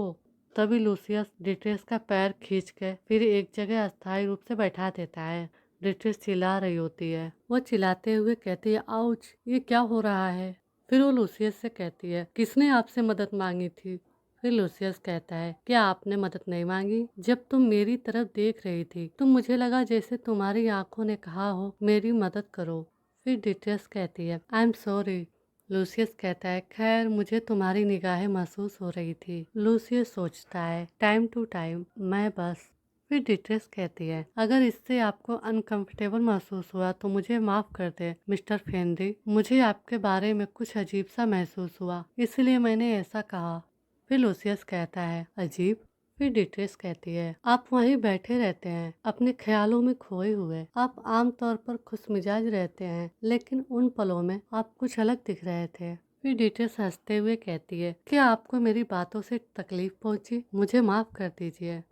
तभी लूसियस डिट्रेस का पैर खींच के फिर एक जगह अस्थायी रूप से बैठा देता है। डिट्रेस चिल्ला रही होती है। वो चिल्लाते हुए कहती है, आउच, ये क्या हो रहा है? फिर वो लूसियस से कहती है, किसने आपसे मदद मांगी थी? फिर लूसियस कहता है, क्या आपने मदद नहीं मांगी? जब तुम मेरी तरफ देख रही थी तो मुझे लगा जैसे तुम्हारी आंखों ने कहा हो मेरी मदद करो। फिर डिट्रेस कहती है, आई एम सॉरी। लूसियस कहता है, खैर मुझे तुम्हारी निगाहें महसूस हो रही थी। लूसियस सोचता है, टाइम टू टाइम, मैं बस। फिर डिट्रेस कहती है, अगर इससे आपको अनकंफर्टेबल महसूस हुआ तो मुझे माफ कर दे मिस्टर फेनरी। मुझे आपके बारे में कुछ अजीब सा महसूस हुआ, इसलिए मैंने ऐसा कहा। फिर लूसियस कहता है, अजीब? फिर डिट्रेस कहती है, आप वहीं बैठे रहते हैं अपने ख्यालों में खोए हुए। आप आमतौर पर खुशमिजाज रहते हैं, लेकिन उन पलों में आप कुछ अलग दिख रहे थे। फिर डिट्रेस हंसते हुए कहती है, क्या आपको मेरी बातों से तकलीफ पहुंची? मुझे माफ कर दीजिए।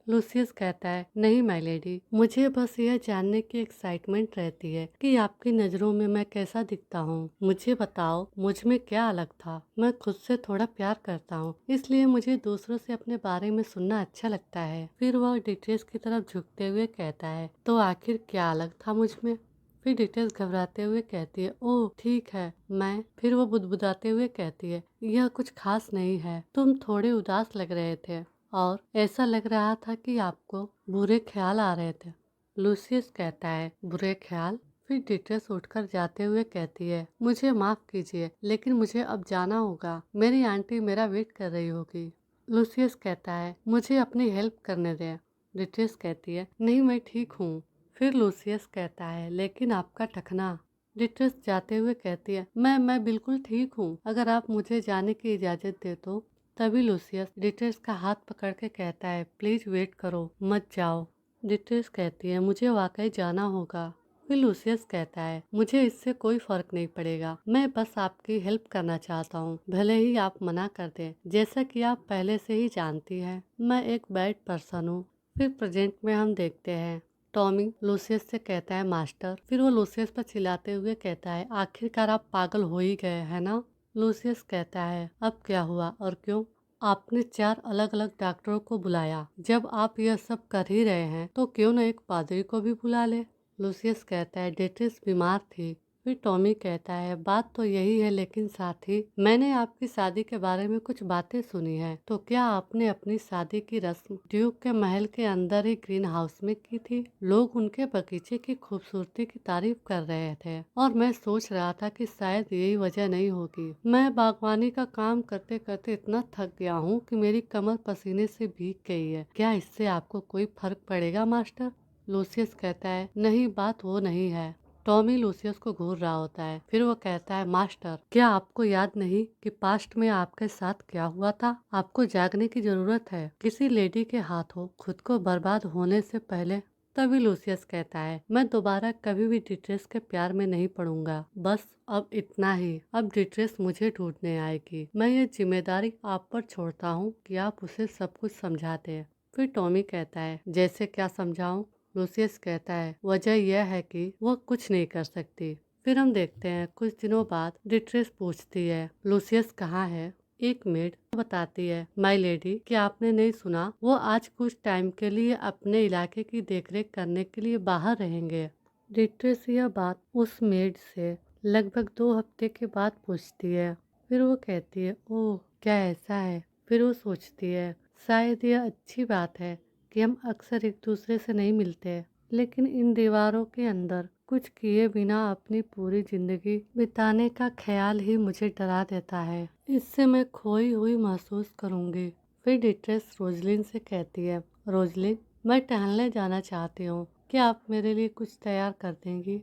लूसियस कहता है, नहीं माय लेडी, मुझे बस यह जानने की एक्साइटमेंट रहती है कि आपकी नजरों में मैं कैसा दिखता हूँ। मुझे बताओ, मुझ में क्या अलग था? मैं खुद से थोड़ा प्यार करता हूँ, इसलिए मुझे दूसरों से अपने बारे में सुनना अच्छा लगता है। फिर वह डिट्रेस की तरफ झुकते हुए कहता है, तो आखिर क्या अलग था मुझ में? फिर डिटेल्स घबराते हुए कहती है, ओह ठीक है, मैं। फिर वो बुदबुदाते हुए कहती है, यह कुछ खास नहीं है, तुम थोड़े उदास लग रहे थे और ऐसा लग रहा था कि आपको बुरे ख्याल आ रहे थे। लूसियस कहता है, बुरे ख्याल? फिर डिट्रेस उठकर जाते हुए कहती है, मुझे माफ कीजिए, लेकिन मुझे अब जाना होगा, मेरी आंटी मेरा वेट कर रही होगी। लूसियस कहता है, मुझे अपनी हेल्प करने दें। डिट्रेस कहती है, नहीं मैं ठीक हूँ। फिर लूसियस कहता है, लेकिन आपका टखना। डिट्रेस जाते हुए कहती है, मैं बिल्कुल ठीक हूँ, अगर आप मुझे जाने की इजाजत दे तो। तभी लूसियस डिट्रेस का हाथ पकड़ के कहता है, प्लीज वेट करो, मत जाओ। डिट्रेस कहती है, मुझे वाकई जाना होगा। फिर लूसियस कहता है, मुझे इससे कोई फर्क नहीं पड़ेगा, मैं बस आपकी हेल्प करना चाहता हूँ, भले ही आप मना कर दें। जैसा कि आप पहले से ही जानती हैं, मैं एक बैड पर्सन हूँ। फिर प्रेजेंट में हम देखते हैं टॉमी लूसियस से कहता है, मास्टर। फिर वो लूसियस पर चिल्लाते हुए कहता है, आखिरकार आप पागल हो ही गए है ना? लूसियस कहता है, अब क्या हुआ और क्यों? आपने 4 अलग अलग डॉक्टरों को बुलाया, जब आप यह सब कर ही रहे हैं तो क्यों न एक पादरी को भी बुला ले? लूसियस कहता है, डेट्रिस बीमार थी। फिर टॉमी कहता है, बात तो यही है, लेकिन साथ ही मैंने आपकी शादी के बारे में कुछ बातें सुनी है। तो क्या आपने अपनी शादी की रस्म ड्यूक के महल के अंदर ही ग्रीन हाउस में की थी? लोग उनके बगीचे की खूबसूरती की तारीफ कर रहे थे और मैं सोच रहा था कि शायद यही वजह नहीं होगी। मैं बागवानी का काम करते करते इतना थक गया हूँ कि मेरी कमर पसीने से भीग गई है। क्या इससे आपको कोई फर्क पड़ेगा मास्टर? लूसियस कहता है, नहीं, बात वो नहीं है। टॉमी लूसियस को घूर रहा होता है। फिर वो कहता है, मास्टर, क्या आपको याद नहीं कि पास्ट में आपके साथ क्या हुआ था? आपको जागने की जरूरत है, किसी लेडी के हाथों खुद को बर्बाद होने से पहले। तभी लूसियस कहता है, मैं दोबारा कभी भी डिट्रेस के प्यार में नहीं पड़ूंगा, बस अब इतना ही। अब डिट्रेस मुझे ढूंढने आएगी, मैं ये जिम्मेदारी आप पर छोड़ता हूँ कि आप उसे सब कुछ समझा दें। फिर टॉमी कहता है, जैसे क्या समझाऊं? लूसियस कहता है, वजह यह है कि वह कुछ नहीं कर सकती। फिर हम देखते हैं कुछ दिनों बाद डिट्रेस पूछती है, लूसियस कहाँ है? एक मेड बताती है, माय लेडी, क्या आपने नहीं सुना? वो आज कुछ टाइम के लिए अपने इलाके की देखरेख करने के लिए बाहर रहेंगे। डिट्रेस यह बात उस मेड से लगभग 2 हफ्ते के बाद पूछती है। फिर वो कहती है, ओह क्या ऐसा है। फिर वो सोचती है, शायद यह अच्छी बात है कि हम अक्सर एक दूसरे से नहीं मिलते, लेकिन इन दीवारों के अंदर कुछ किए बिना अपनी पूरी जिंदगी बिताने का ख्याल ही मुझे डरा देता है। इससे मैं खोई हुई महसूस करूंगी। फिर डिट्रेस रोजलिन से कहती है, रोजलिन मैं टहलने जाना चाहती हूँ, क्या आप मेरे लिए कुछ तैयार कर देंगी।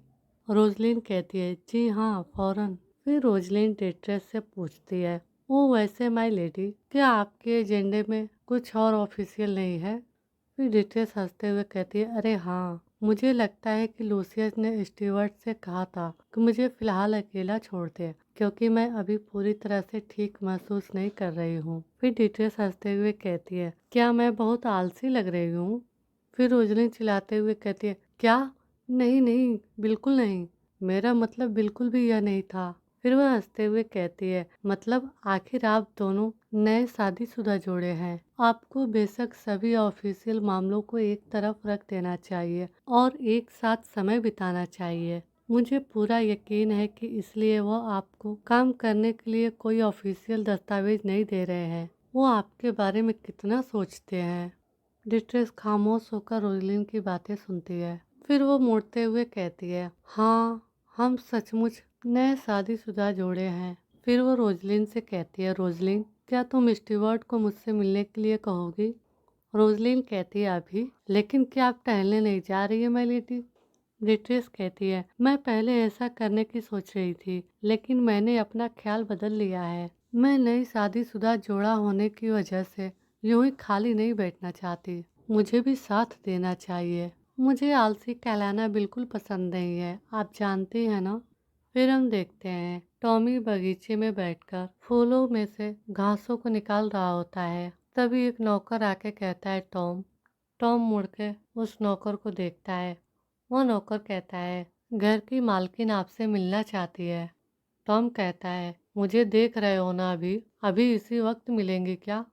रोजलिन कहती है, जी हाँ फौरन। फिर रोजलिन डिट्रेस से पूछती है, ओ वैसे माय लेडी, क्या आपके एजेंडे में कुछ और ऑफिशियल नहीं है। फिर डिट्रेस हंसते हुए कहती है, अरे हाँ, मुझे लगता है कि लूसियस ने स्टीवर्ट से कहा था कि मुझे फिलहाल अकेला छोड़ दे, क्योंकि मैं अभी पूरी तरह से ठीक महसूस नहीं कर रही हूँ। फिर डिट्रेस हंसते हुए कहती है, क्या मैं बहुत आलसी लग रही हूँ। फिर रोजलिन चिल्लाते हुए कहती है, क्या, नहीं नहीं बिल्कुल नहीं, मेरा मतलब बिल्कुल भी यह नहीं था। फिर वह हंसते हुए कहती है, मतलब आखिर आप दोनों नए शादीशुदा जोड़े हैं, आपको बेशक सभी ऑफिशियल मामलों को एक तरफ रख देना चाहिए और एक साथ समय बिताना चाहिए। मुझे पूरा यकीन है कि इसलिए वो आपको काम करने के लिए कोई ऑफिशियल दस्तावेज नहीं दे रहे हैं। वो आपके बारे में कितना सोचते हैं। डिट्रेस खामोश होकर रोजलिन की बातें सुनती है। फिर वो मुड़ते हुए कहती है, हाँ हम सचमुच नए शादीशुदा जोड़े हैं। फिर वो रोजलिन से कहती है, रोजलिन क्या तुम स्टीवर्ट को मुझसे मिलने के लिए कहोगी। रोजलिन कहती है, अभी, लेकिन क्या आप टहलने नहीं जा रही है माय लेडी। डिट्रेस कहती है, मैं पहले ऐसा करने की सोच रही थी, लेकिन मैंने अपना ख्याल बदल लिया है। मैं नई शादीशुदा जोड़ा होने की वजह से यूं ही खाली नहीं बैठना चाहती, मुझे भी साथ देना चाहिए। मुझे आलसी कहलाना बिल्कुल पसंद नहीं है, आप जानती हैं ना। फिर हम देखते हैं टॉमी बगीचे में बैठकर फूलों में से घासों को निकाल रहा होता है। तभी एक नौकर आके कहता है, टॉम। टॉम मुड़ के उस नौकर को देखता है। वो नौकर कहता है, घर की मालकिन आपसे मिलना चाहती है। टॉम कहता है, मुझे देख रहे हो ना, अभी अभी इसी वक्त मिलेंगी क्या।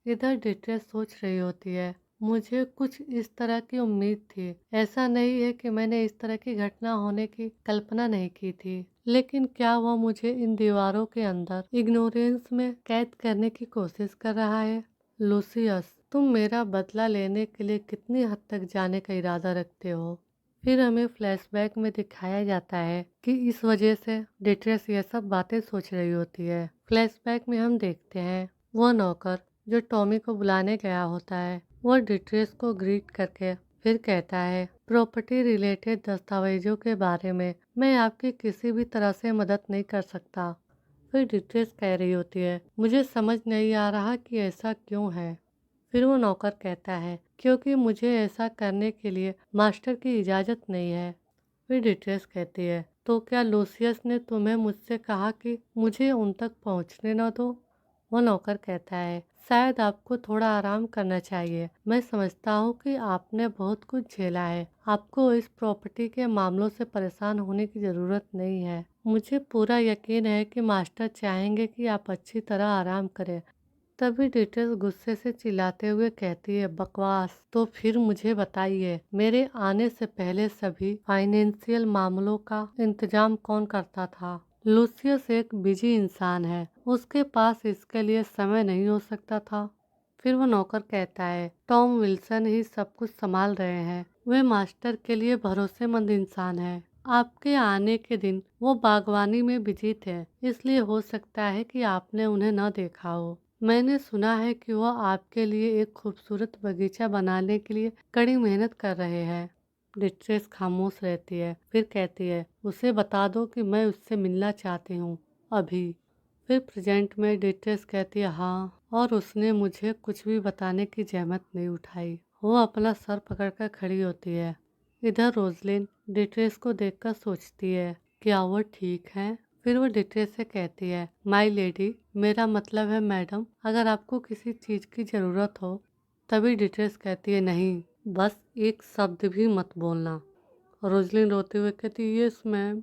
इधर डिट्रेस सोच रही होती है, मुझे कुछ इस तरह की उम्मीद थी। ऐसा नहीं है कि मैंने इस तरह की घटना होने की कल्पना नहीं की थी, लेकिन क्या वह मुझे इन दीवारों के अंदर इग्नोरेंस में कैद करने की कोशिश कर रहा है। लूसियस, तुम मेरा बदला लेने के लिए कितनी हद तक जाने का इरादा रखते हो। फिर हमें फ्लैशबैक में दिखाया जाता है कि इस वजह से डिट्रेस ये सब बातें सोच रही होती है। फ्लैशबैक में हम देखते हैं वह नौकर जो टॉमी को बुलाने गया होता है, वह डिट्रेस को ग्रीट करके फिर कहता है, प्रॉपर्टी रिलेटेड दस्तावेजों के बारे में मैं आपकी किसी भी तरह से मदद नहीं कर सकता। फिर डिट्रेस कह रही होती है, मुझे समझ नहीं आ रहा कि ऐसा क्यों है। फिर वो नौकर कहता है, क्योंकि मुझे ऐसा करने के लिए मास्टर की इजाज़त नहीं है। फिर डिट्रेस कहती है, तो क्या लूसियस ने तुम्हें मुझसे कहा कि मुझे उन तक पहुंचने न दो। वो नौकर कहता है, शायद आपको थोड़ा आराम करना चाहिए। मैं समझता हूँ कि आपने बहुत कुछ झेला है, आपको इस प्रॉपर्टी के मामलों से परेशान होने की ज़रूरत नहीं है। मुझे पूरा यकीन है कि मास्टर चाहेंगे कि आप अच्छी तरह आराम करें। तभी डिटेल्स गुस्से से चिल्लाते हुए कहती है, बकवास। तो फिर मुझे बताइए, मेरे आने से पहले सभी फाइनेंशियल मामलों का इंतजाम कौन करता था। लूसियस एक बिजी इंसान है, उसके पास इसके लिए समय नहीं हो सकता था। फिर वो नौकर कहता है, टॉम विल्सन ही सब कुछ संभाल रहे हैं, वे मास्टर के लिए भरोसेमंद इंसान है। आपके आने के दिन वो बागवानी में बिजी थे, इसलिए हो सकता है कि आपने उन्हें न देखा हो। मैंने सुना है कि वह आपके लिए एक खूबसूरत बगीचा बनाने के लिए कड़ी मेहनत कर रहे हैं। डिट्रेस खामोश रहती है, फिर कहती है, उसे बता दो कि मैं उससे मिलना चाहती हूँ, अभी। फिर प्रेजेंट में डिट्रेस कहती है, हाँ, और उसने मुझे कुछ भी बताने की जहमत नहीं उठाई। वो अपना सर पकड़कर खड़ी होती है। इधर रोजलिन डिट्रेस को देखकर सोचती है, क्या वो ठीक है। फिर वो डिट्रेस से कहती है, माय लेडी, मेरा मतलब है मैडम, अगर आपको किसी चीज़ की ज़रूरत हो। तभी डिट्रेस कहती है, नहीं, बस एक शब्द भी मत बोलना। रोजलिन रोते हुए कहती है, यस मैम।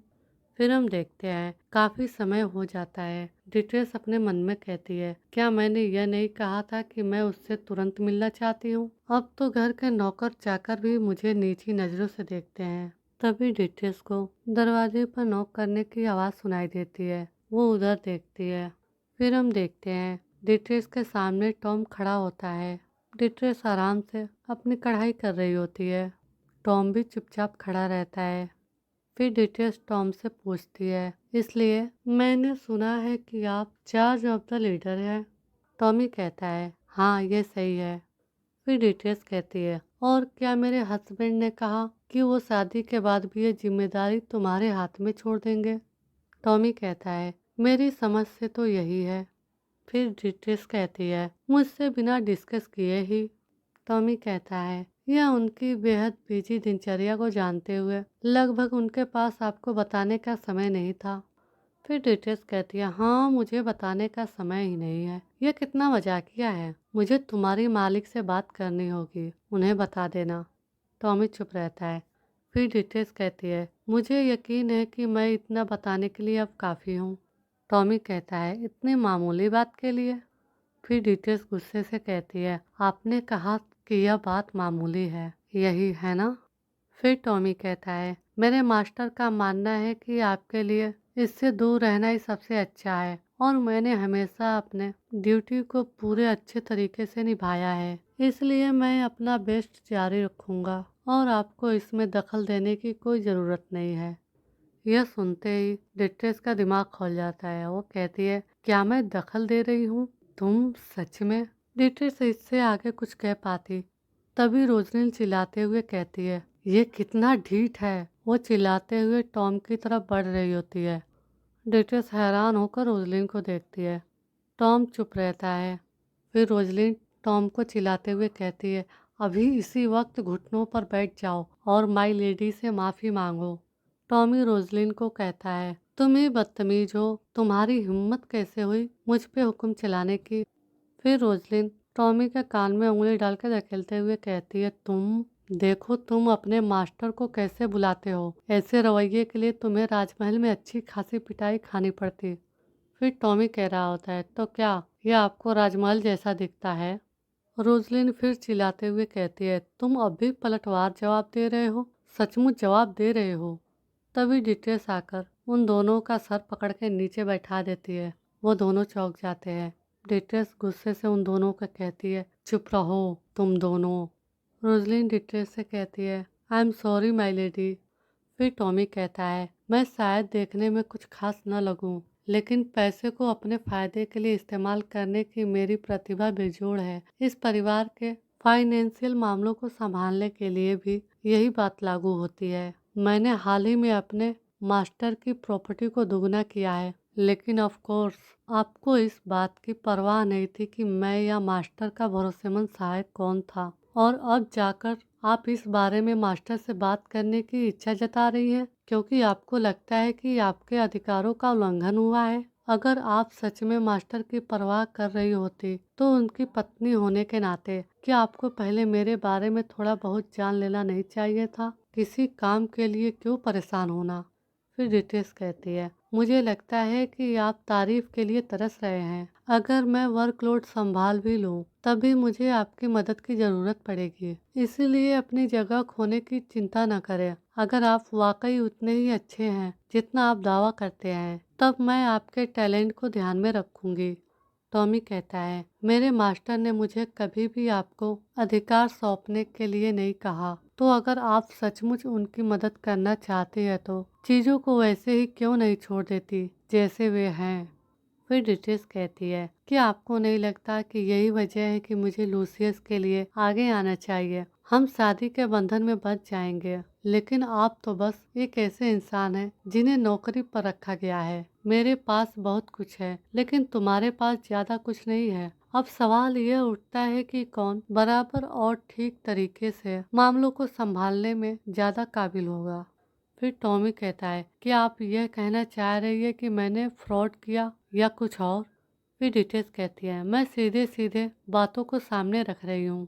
फिर हम देखते हैं काफी समय हो जाता है। डिट्रेस अपने मन में कहती है, क्या मैंने यह नहीं कहा था कि मैं उससे तुरंत मिलना चाहती हूँ। अब तो घर के नौकर चाकर भी मुझे नीची नजरों से देखते हैं। तभी डिटेल्स को दरवाजे पर नॉक करने की आवाज़ सुनाई देती है। वो उधर देखती है। फिर हम देखते हैं डिटेल्स के सामने टॉम खड़ा होता है। डिटेल्स आराम से अपनी कढ़ाई कर रही होती है। टॉम भी चुपचाप खड़ा रहता है। फिर डिटेल्स टॉम से पूछती है, इसलिए मैंने सुना है कि आप चार्ज ऑफ द लीडर हैं। टॉमी कहता है, हाँ ये सही है। फिर डिटेल्स कहती है, और क्या मेरे हस्बैंड ने कहा कि वो शादी के बाद भी ये जिम्मेदारी तुम्हारे हाथ में छोड़ देंगे। टॉमी कहता है, मेरी समझ से तो यही है। फिर डिटेल्स कहती है, मुझसे बिना डिस्कस किए ही। टॉमी कहता है, यह उनकी बेहद बिजी दिनचर्या को जानते हुए लगभग उनके पास आपको बताने का समय नहीं था। फिर डिटेल्स कहती है, हाँ मुझे बताने का समय ही नहीं है। यह कितना मजाकिया है। मुझे तुम्हारी मालिक से बात करनी होगी, उन्हें बता देना। टॉमी चुप रहता है। फिर डिटेल्स कहती है, मुझे यकीन है कि मैं इतना बताने के लिए अब काफ़ी हूँ। टॉमी कहता है, इतनी मामूली बात के लिए। फिर डिटेल्स गुस्से से कहती है, आपने कहा कि यह बात मामूली है, यही है ना। फिर टॉमी कहता है, मेरे मास्टर का मानना है कि आपके लिए इससे दूर रहना ही सबसे अच्छा है, और मैंने हमेशा अपने ड्यूटी को पूरे अच्छे तरीके से निभाया है, इसलिए मैं अपना बेस्ट जारी रखूंगा और आपको इसमें दखल देने की कोई ज़रूरत नहीं है। यह सुनते ही डिटेल्स का दिमाग खोल जाता है। वो कहती है, क्या मैं दखल दे रही हूँ? तुम सच में? डिटेल्स इससे आगे कुछ कह पाती, तभी रोजलिन चिल्लाते हुए कहती है, ये कितना ढीठ है। वो चिल्लाते हुए टॉम की तरफ बढ़ रही होती है। डिटेल्स हैरान होकर रोजलिन को देखती है। टॉम चुप रहता है। फिर रोजलिन टॉम को चिल्लाते हुए कहती है, अभी इसी वक्त घुटनों पर बैठ जाओ और माई लेडी से माफ़ी मांगो। टॉमी रोजलिन को कहता है, तुम ही बदतमीज हो, तुम्हारी हिम्मत कैसे हुई मुझ पे हुक्म चलाने की। फिर रोजलिन टॉमी के कान में उंगली डालकर धकेलते हुए कहती है, तुम देखो तुम अपने मास्टर को कैसे बुलाते हो। ऐसे रवैये के लिए तुम्हें राजमहल में अच्छी खासी पिटाई खानी पड़ती। फिर टॉमी कह रहा होता है, तो क्या यह आपको राजमहल जैसा दिखता है? रोजलिन फिर चिल्लाते हुए कहती है, तुम अब भी पलटवार जवाब दे रहे हो? सचमुच जवाब दे रहे हो? तभी डिटेल्स आकर उन दोनों का सर पकड़ के नीचे बैठा देती है। वो दोनों चौंक जाते हैं। डिटेल्स गुस्से से उन दोनों को कहती है, चुप रहो तुम दोनों। रोजलिन डिटेल्स से कहती है, I am sorry my lady. फिर टॉमी कहता है, मैं शायद देखने में कुछ खास न लगूं, लेकिन पैसे को अपने फायदे के लिए इस्तेमाल करने की मेरी प्रतिभा बेजोड़ है। इस परिवार के फाइनेंशियल मामलों को संभालने के लिए भी यही बात लागू होती है। मैंने हाल ही में अपने मास्टर की प्रॉपर्टी को दुगना किया है, लेकिन ऑफ कोर्स आपको इस बात की परवाह नहीं थी कि मैं या मास्टर का भरोसेमंद सहायक कौन था, और अब जाकर आप इस बारे में मास्टर से बात करने की इच्छा जता रही हैं, क्योंकि आपको लगता है कि आपके अधिकारों का उल्लंघन हुआ है। अगर आप सच में मास्टर की परवाह कर रही होती तो उनकी पत्नी होने के नाते क्या आपको पहले मेरे बारे में थोड़ा बहुत जान लेना नहीं चाहिए था? किसी काम के लिए क्यों परेशान होना? फिर डिटेल्स कहती है, मुझे लगता है कि आप तारीफ के लिए तरस रहे हैं। अगर मैं वर्कलोड संभाल भी लूं, तभी मुझे आपकी मदद की जरूरत पड़ेगी, इसीलिए अपनी जगह खोने की चिंता न करें। अगर आप वाकई उतने ही अच्छे हैं जितना आप दावा करते हैं, तब मैं आपके टैलेंट को ध्यान में रखूंगी। टॉमी कहता है, मेरे मास्टर ने मुझे कभी भी आपको अधिकार सौंपने के लिए नहीं कहा, तो अगर आप सचमुच उनकी मदद करना चाहती है तो चीज़ों को वैसे ही क्यों नहीं छोड़ देती जैसे वे हैं। फिर डिटेल्स कहती है कि आपको नहीं लगता कि यही वजह है कि मुझे लूसियस के लिए आगे आना चाहिए। हम शादी के बंधन में बंध जाएंगे, लेकिन आप तो बस एक ऐसे इंसान हैं जिन्हें नौकरी पर रखा गया है। मेरे पास बहुत कुछ है, लेकिन तुम्हारे पास ज्यादा कुछ नहीं है। अब सवाल यह उठता है कि कौन बराबर और ठीक तरीके से मामलों को संभालने में ज्यादा काबिल होगा। फिर टॉमी कहता है कि आप यह कहना चाह रही है कि मैंने फ्रॉड किया या कुछ और? फिर डिटेल्स कहती है, मैं सीधे सीधे बातों को सामने रख रही हूँ।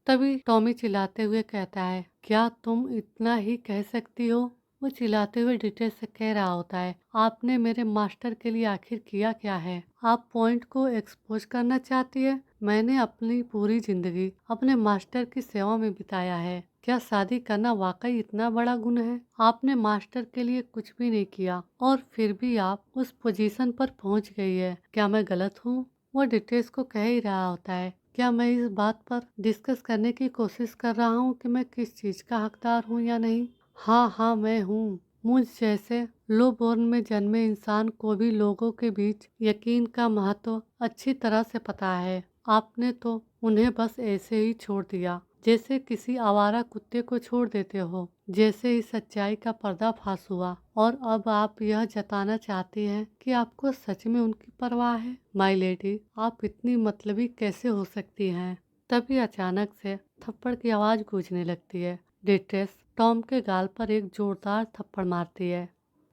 तभी टॉमी चिल्लाते हुए कहता है, क्या तुम इतना ही कह सकती हो? वो चिल्लाते हुए डिटेल से कह रहा होता है, आपने मेरे मास्टर के लिए आखिर किया क्या है? आप पॉइंट को एक्सपोज करना चाहती है? मैंने अपनी पूरी जिंदगी अपने मास्टर की सेवा में बिताया है। क्या शादी करना वाकई इतना बड़ा गुण है? आपने मास्टर के लिए कुछ भी नहीं किया और फिर भी आप उस पोजीशन पर पहुंच गई है। क्या मैं गलत हूँ? वो डिटेल्स को कह ही रहा होता है। क्या मैं इस बात पर डिस्कस करने की कोशिश कर रहा हूँ कि मैं किस चीज का हकदार हूँ या नहीं? हाँ हाँ मैं हूँ। मुझ जैसे लो बोर्न में जन्मे इंसान को भी लोगों के बीच यकीन का महत्व अच्छी तरह से पता है। आपने तो उन्हें बस ऐसे ही छोड़ दिया, जैसे किसी आवारा कुत्ते को छोड़ देते हो। जैसे ही सच्चाई का पर्दाफाश हुआ और अब आप यह जताना चाहती हैं कि आपको सच में उनकी परवाह है। माय लेडी, आप इतनी मतलबी कैसे हो सकती हैं? तभी अचानक से थप्पड़ की आवाज गूंजने लगती है। डिट्रेस टॉम के गाल पर एक जोरदार थप्पड़ मारती है।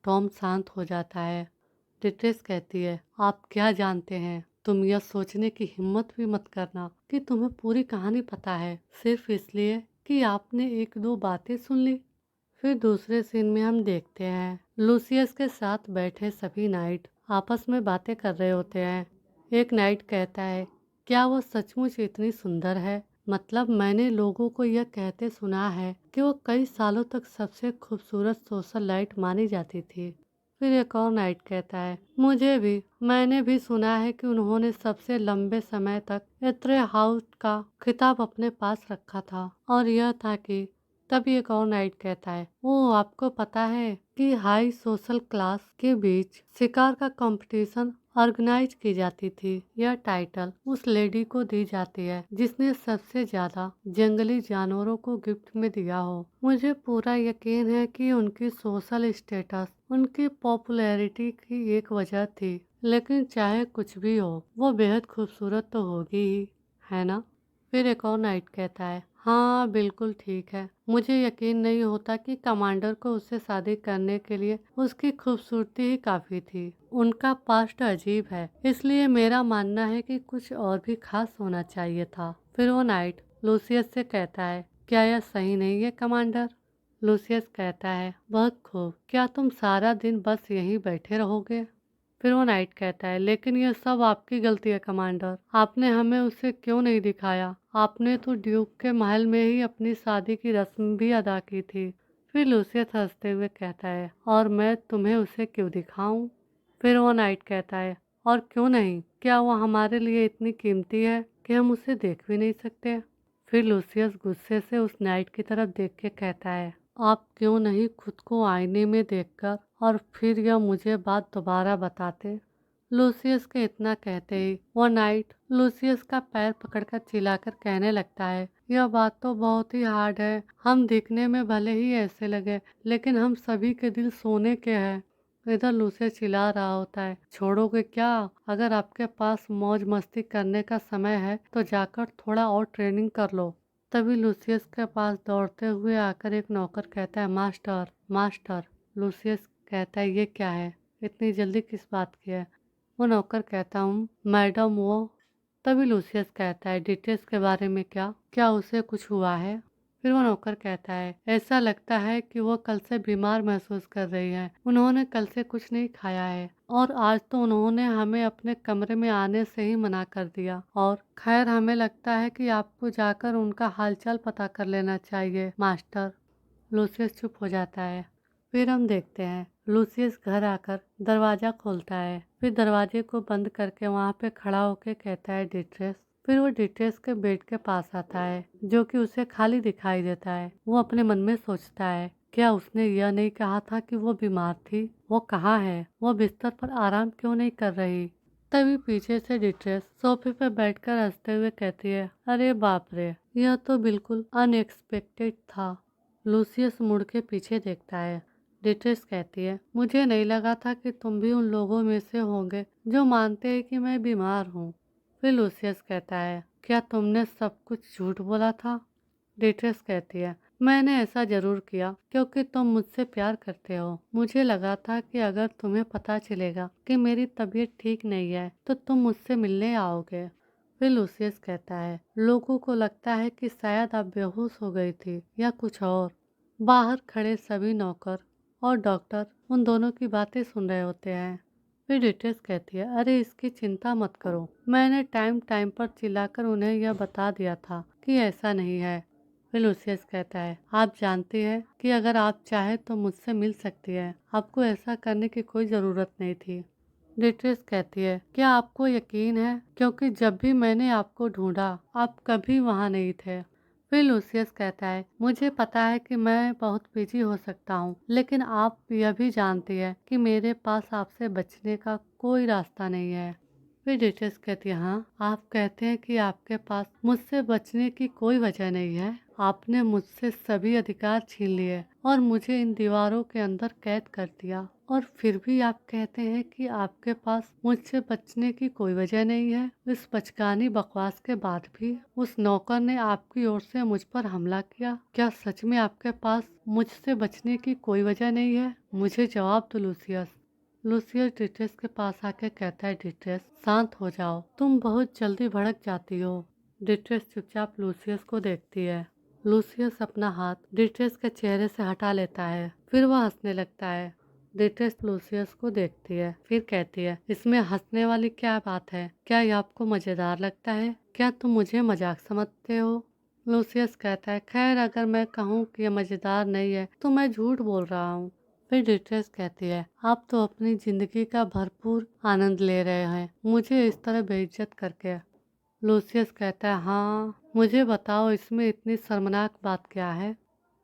टॉम शांत हो जाता है। डिट्रेस कहती है, आप क्या जानते हैं? तुम यह सोचने की हिम्मत भी मत करना कि तुम्हें पूरी कहानी पता है, सिर्फ इसलिए कि आपने एक दो बातें सुन ली। फिर दूसरे सीन में हम देखते हैं लूसियस के साथ बैठे सभी नाइट आपस में बातें कर रहे होते हैं। एक नाइट कहता है, क्या वो सचमुच इतनी सुंदर है? मतलब मैंने लोगों को यह कहते सुना है कि वो कई सालों तक सबसे खूबसूरत सोशल लाइट मानी जाती थी। फिर एक और नाइट कहता है, मुझे भी, मैंने भी सुना है कि उन्होंने सबसे लंबे समय तक एथरे हाउस का खिताब अपने पास रखा था और यह था कि तभी एक और नाइट कहता है, वो आपको पता है कि हाई सोशल क्लास के बीच शिकार का कंपटीशन ऑर्गेनाइज की जाती थी। यह टाइटल उस लेडी को दी जाती है जिसने सबसे ज्यादा जंगली जानवरों को गिफ्ट में दिया हो। मुझे पूरा यकीन है कि उनकी सोशल स्टेटस उनकी पॉपुलैरिटी की एक वजह थी, लेकिन चाहे कुछ भी हो वो बेहद खूबसूरत तो होगी ही, है ना? फिर एक और नाइट कहता है, हाँ बिल्कुल ठीक है। मुझे यकीन नहीं होता कि कमांडर को उससे शादी करने के लिए उसकी खूबसूरती ही काफी थी। उनका पास्ट अजीब है, इसलिए मेरा मानना है कि कुछ और भी खास होना चाहिए था। फिर वो नाइट लूसियस से कहता है, क्या यह सही नहीं है कमांडर? लूसियस कहता है, बहुत खूब, क्या तुम सारा दिन बस यहीं बैठे रहोगे? फिर वो नाइट कहता है, लेकिन यह सब आपकी गलती है कमांडर। आपने हमें उसे क्यों नहीं दिखाया? आपने तो ड्यूक के महल में ही अपनी शादी की रस्म भी अदा की थी। फिर लूसियस हंसते हुए कहता है, और मैं तुम्हें उसे क्यों दिखाऊं? फिर वो नाइट कहता है, और क्यों नहीं? क्या वो हमारे लिए इतनी कीमती है कि हम उसे देख भी नहीं सकते? फिर लूसियस गुस्से से उस नाइट की तरफ देख के कहता है, आप क्यों नहीं खुद को आईने में देखकर और फिर यह मुझे बात दोबारा बताते? लूसियस के इतना कहते ही वो नाइट लूसियस का पैर पकड़कर चिल्लाकर कहने लगता है, यह बात तो बहुत ही हार्ड है। हम दिखने में भले ही ऐसे लगे, लेकिन हम सभी के दिल सोने के हैं। इधर लूसियस चिल्ला रहा होता है, छोड़ोगे क्या? अगर आपके पास मौज मस्ती करने का समय है तो जाकर थोड़ा और ट्रेनिंग कर लो। तभी लूसियस के पास दौड़ते हुए आकर एक नौकर कहता है, मास्टर मास्टर। लूसियस कहता है, ये क्या है? इतनी जल्दी किस बात की है? वो नौकर कहता हूँ, मैडम वो। तभी लूसियस कहता है, डिटेल्स के बारे में क्या? क्या उसे कुछ हुआ है? फिर वो नौकर कहता है, ऐसा लगता है कि वो कल से बीमार महसूस कर रही है। उन्होंने कल से कुछ नहीं खाया है और आज तो उन्होंने हमें अपने कमरे में आने से ही मना कर दिया। और खैर हमें लगता है कि आपको जाकर उनका हालचाल पता कर लेना चाहिए मास्टर। लूसियस चुप हो जाता है। फिर हम देखते हैं लूसियस घर आकर दरवाजा खोलता है, फिर दरवाजे को बंद करके वहाँ पे खड़ा होके कहता है, डिट्रेस। फिर वो डिट्रेस के बेड के पास आता है जो कि उसे खाली दिखाई देता है। वो अपने मन में सोचता है, क्या उसने यह नहीं कहा था कि वो बीमार थी? वो कहाँ है? वो बिस्तर पर आराम क्यों नहीं कर रही? तभी पीछे से डिट्रेस सोफे पर बैठकर हंसते हुए कहती है, अरे बाप रे, यह तो बिल्कुल अनएक्सपेक्टेड था। लूसियस मुड़ के पीछे देखता है। डिट्रेस कहती है, मुझे नहीं लगा था कि तुम भी उन लोगों में से होंगे जो मानते हैं कि मैं बीमार हूँ। फिर लूसियस कहता है, क्या तुमने सब कुछ झूठ बोला था? डिट्रेस कहती है, मैंने ऐसा जरूर किया क्योंकि तुम मुझसे प्यार करते हो। मुझे लगा था कि अगर तुम्हें पता चलेगा कि मेरी तबीयत ठीक नहीं है तो तुम मुझसे मिलने आओगे। फिर लूसियस कहता है, लोगों को लगता है कि शायद आप बेहोश हो गई थी या कुछ और। बाहर खड़े सभी नौकर और डॉक्टर उन दोनों की बातें सुन रहे होते हैं। फिर डिटेल्स कहती है, अरे इसकी चिंता मत करो, मैंने टाइम टाइम पर चिल्लाकर उन्हें यह बता दिया था कि ऐसा नहीं है। फिर लूसियस कहता है, आप जानती हैं कि अगर आप चाहे तो मुझसे मिल सकती है, आपको ऐसा करने की कोई ज़रूरत नहीं थी। डिटेल्स कहती है, क्या आपको यकीन है, क्योंकि जब भी मैंने आपको ढूंढा आप कभी वहाँ नहीं थे। फिर लूसियस कहता है, मुझे पता है कि मैं बहुत बिजी हो सकता हूँ, लेकिन आप यह भी जानती है कि मेरे पास आपसे बचने का कोई रास्ता नहीं है। फिर डिटेल्स कहती है, हाँ, आप कहते हैं कि आपके पास मुझसे बचने की कोई वजह नहीं है। आपने मुझसे सभी अधिकार छीन लिए और मुझे इन दीवारों के अंदर कैद कर दिया, और फिर भी आप कहते हैं कि आपके पास मुझसे बचने की कोई वजह नहीं है। इस बचकानी बकवास के बाद भी उस नौकर ने आपकी ओर से मुझ पर हमला किया। क्या सच में आपके पास मुझसे बचने की कोई वजह नहीं है? मुझे जवाब दो लूसियस। लूसियस डिट्रेस के पास आके कहता है, डिट्रेस शांत हो जाओ, तुम बहुत जल्दी भड़क जाती हो। डिट्रेस चुपचाप लूसियस को देखती है। लूसियस अपना हाथ डिट्रेस के चेहरे से हटा लेता है, फिर वह हंसने लगता है। डिट्रेस लूसियस को देखती है, फिर कहती है, इसमें हंसने वाली क्या बात है? क्या यह आपको मजेदार लगता है? क्या तुम मुझे मजाक समझते हो? लूसियस कहता है, खैर अगर मैं कहूँ कि यह मजेदार नहीं है तो मैं झूठ बोल रहा हूँ। फिर डिट्रेस कहती है, आप तो अपनी जिंदगी का भरपूर आनंद ले रहे हैं मुझे इस तरह बेइज्जत करके। लूसियस कहता है, हाँ, मुझे बताओ इसमें इतनी शर्मनाक बात क्या है?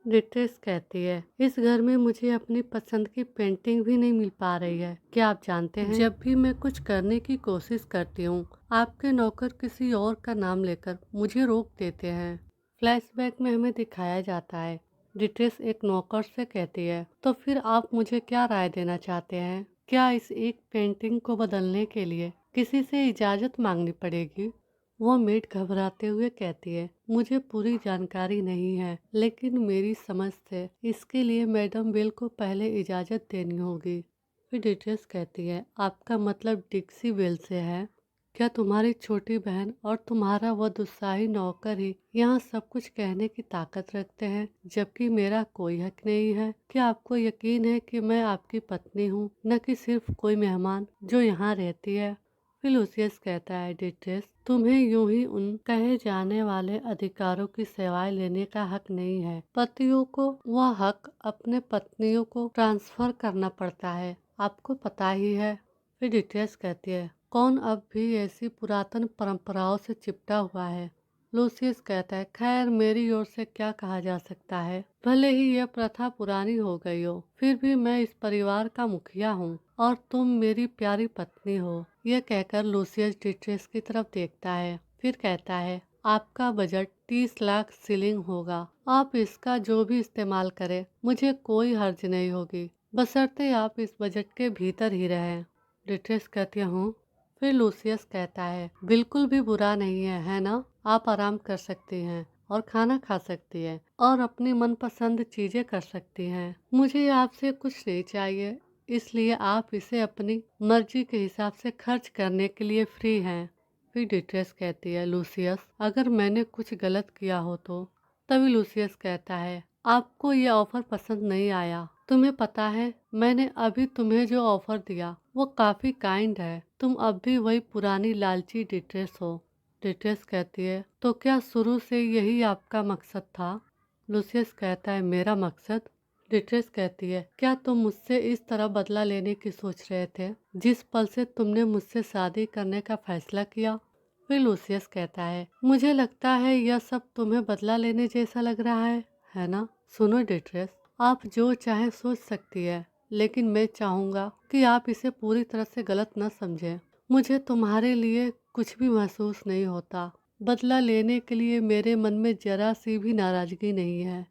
डिट्रेस कहती है, इस घर में मुझे अपनी पसंद की पेंटिंग भी नहीं मिल पा रही है। क्या आप जानते हैं, जब भी मैं कुछ करने की कोशिश करती हूँ आपके नौकर किसी और का नाम लेकर मुझे रोक देते हैं। फ्लैशबैक में हमें दिखाया जाता है, डिट्रेस एक नौकर से कहती है, तो फिर आप मुझे क्या राय देना चाहते हैं? क्या इस एक पेंटिंग को बदलने के लिए किसी से इजाज़त मांगनी पड़ेगी? वो मेड घबराते हुए कहती है, मुझे पूरी जानकारी नहीं है, लेकिन मेरी समझ से इसके लिए मैडम बेल को पहले इजाज़त देनी होगी। फिर डिटेल्स कहती है, आपका मतलब डिक्सी बेल से है? क्या तुम्हारी छोटी बहन और तुम्हारा वह दुस्साही नौकर ही यहाँ सब कुछ कहने की ताकत रखते हैं, जबकि मेरा कोई हक नहीं है? क्या आपको यकीन है कि मैं आपकी पत्नी हूँ, न कि सिर्फ कोई मेहमान जो यहाँ रहती है? फिर लूसियस कहता है, डिट्रेस, तुम्हें यूं ही उन कहे जाने वाले अधिकारों की सेवाएं लेने का हक नहीं है। पतियों को वह हक अपने पत्नियों को ट्रांसफर करना पड़ता है, आपको पता ही है। फिर डिट्रेस कहती है, कौन अब भी ऐसी पुरातन परंपराओं से चिपटा हुआ है? लूसियस कहता है, खैर मेरी ओर से क्या कहा जा सकता है, भले ही यह प्रथा पुरानी हो गई हो, फिर भी मैं इस परिवार का मुखिया हूँ और तुम मेरी प्यारी पत्नी हो। यह कहकर लूसियस डिट्रेस की तरफ देखता है, फिर कहता है, आपका बजट 30 लाख सिलिंग होगा, आप इसका जो भी इस्तेमाल करें मुझे कोई हर्ज नहीं होगी, बशर्ते आप इस बजट के भीतर ही रहें। डिट्रेस कहती हूँ। फिर लूसियस कहता है, बिल्कुल भी बुरा नहीं है, है ना? आप आराम कर सकती हैं और खाना खा सकती हैं और अपनी मनपसंद चीजें कर सकती हैं। मुझे आपसे कुछ नहीं चाहिए, इसलिए आप इसे अपनी मर्जी के हिसाब से खर्च करने के लिए फ्री हैं। फिर डिट्रेस कहती है, लूसियस अगर मैंने कुछ गलत किया हो तो? तभी लूसियस कहता है, आपको ये ऑफर पसंद नहीं आया। तुम्हें पता है मैंने अभी तुम्हें जो ऑफर दिया वो काफी काइंड है, तुम अब भी वही पुरानी लालची डिट्रेस हो। डिट्रेस कहती है, तो क्या शुरू से यही आपका मकसद था? लूसियस कहता है, मेरा मकसद? डिट्रेस कहती है, क्या तुम मुझसे इस तरह बदला लेने की सोच रहे थे जिस पल से तुमने मुझसे शादी करने का फैसला किया? फिर लूसियस कहता है, मुझे लगता है यह सब तुम्हें बदला लेने जैसा लग रहा है ना? सुनो डिट्रेस, आप जो चाहे सोच सकती है, लेकिन मैं चाहूँगा कि आप इसे पूरी तरह से गलत न समझें। मुझे तुम्हारे लिए कुछ भी महसूस नहीं होता। बदला लेने के लिए मेरे मन में जरा सी भी नाराजगी नहीं है।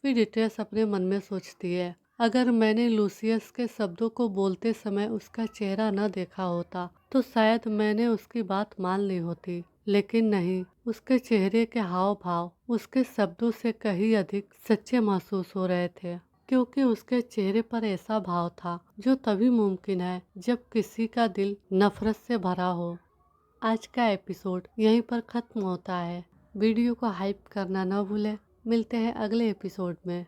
फिर डिट्रेस अपने मन में सोचती है, अगर मैंने लूसियस के शब्दों को बोलते समय उसका चेहरा न देखा होता तो शायद मैंने उसकी बात मान ली होती, लेकिन नहीं, उसके चेहरे के हाव भाव उसके शब्दों से कहीं अधिक सच्चे महसूस हो रहे थे, क्योंकि उसके चेहरे पर ऐसा भाव था जो तभी मुमकिन है जब किसी का दिल नफरत से भरा हो। आज का एपिसोड यहीं पर खत्म होता है। वीडियो को हाइप करना न भूलें। मिलते हैं अगले एपिसोड में।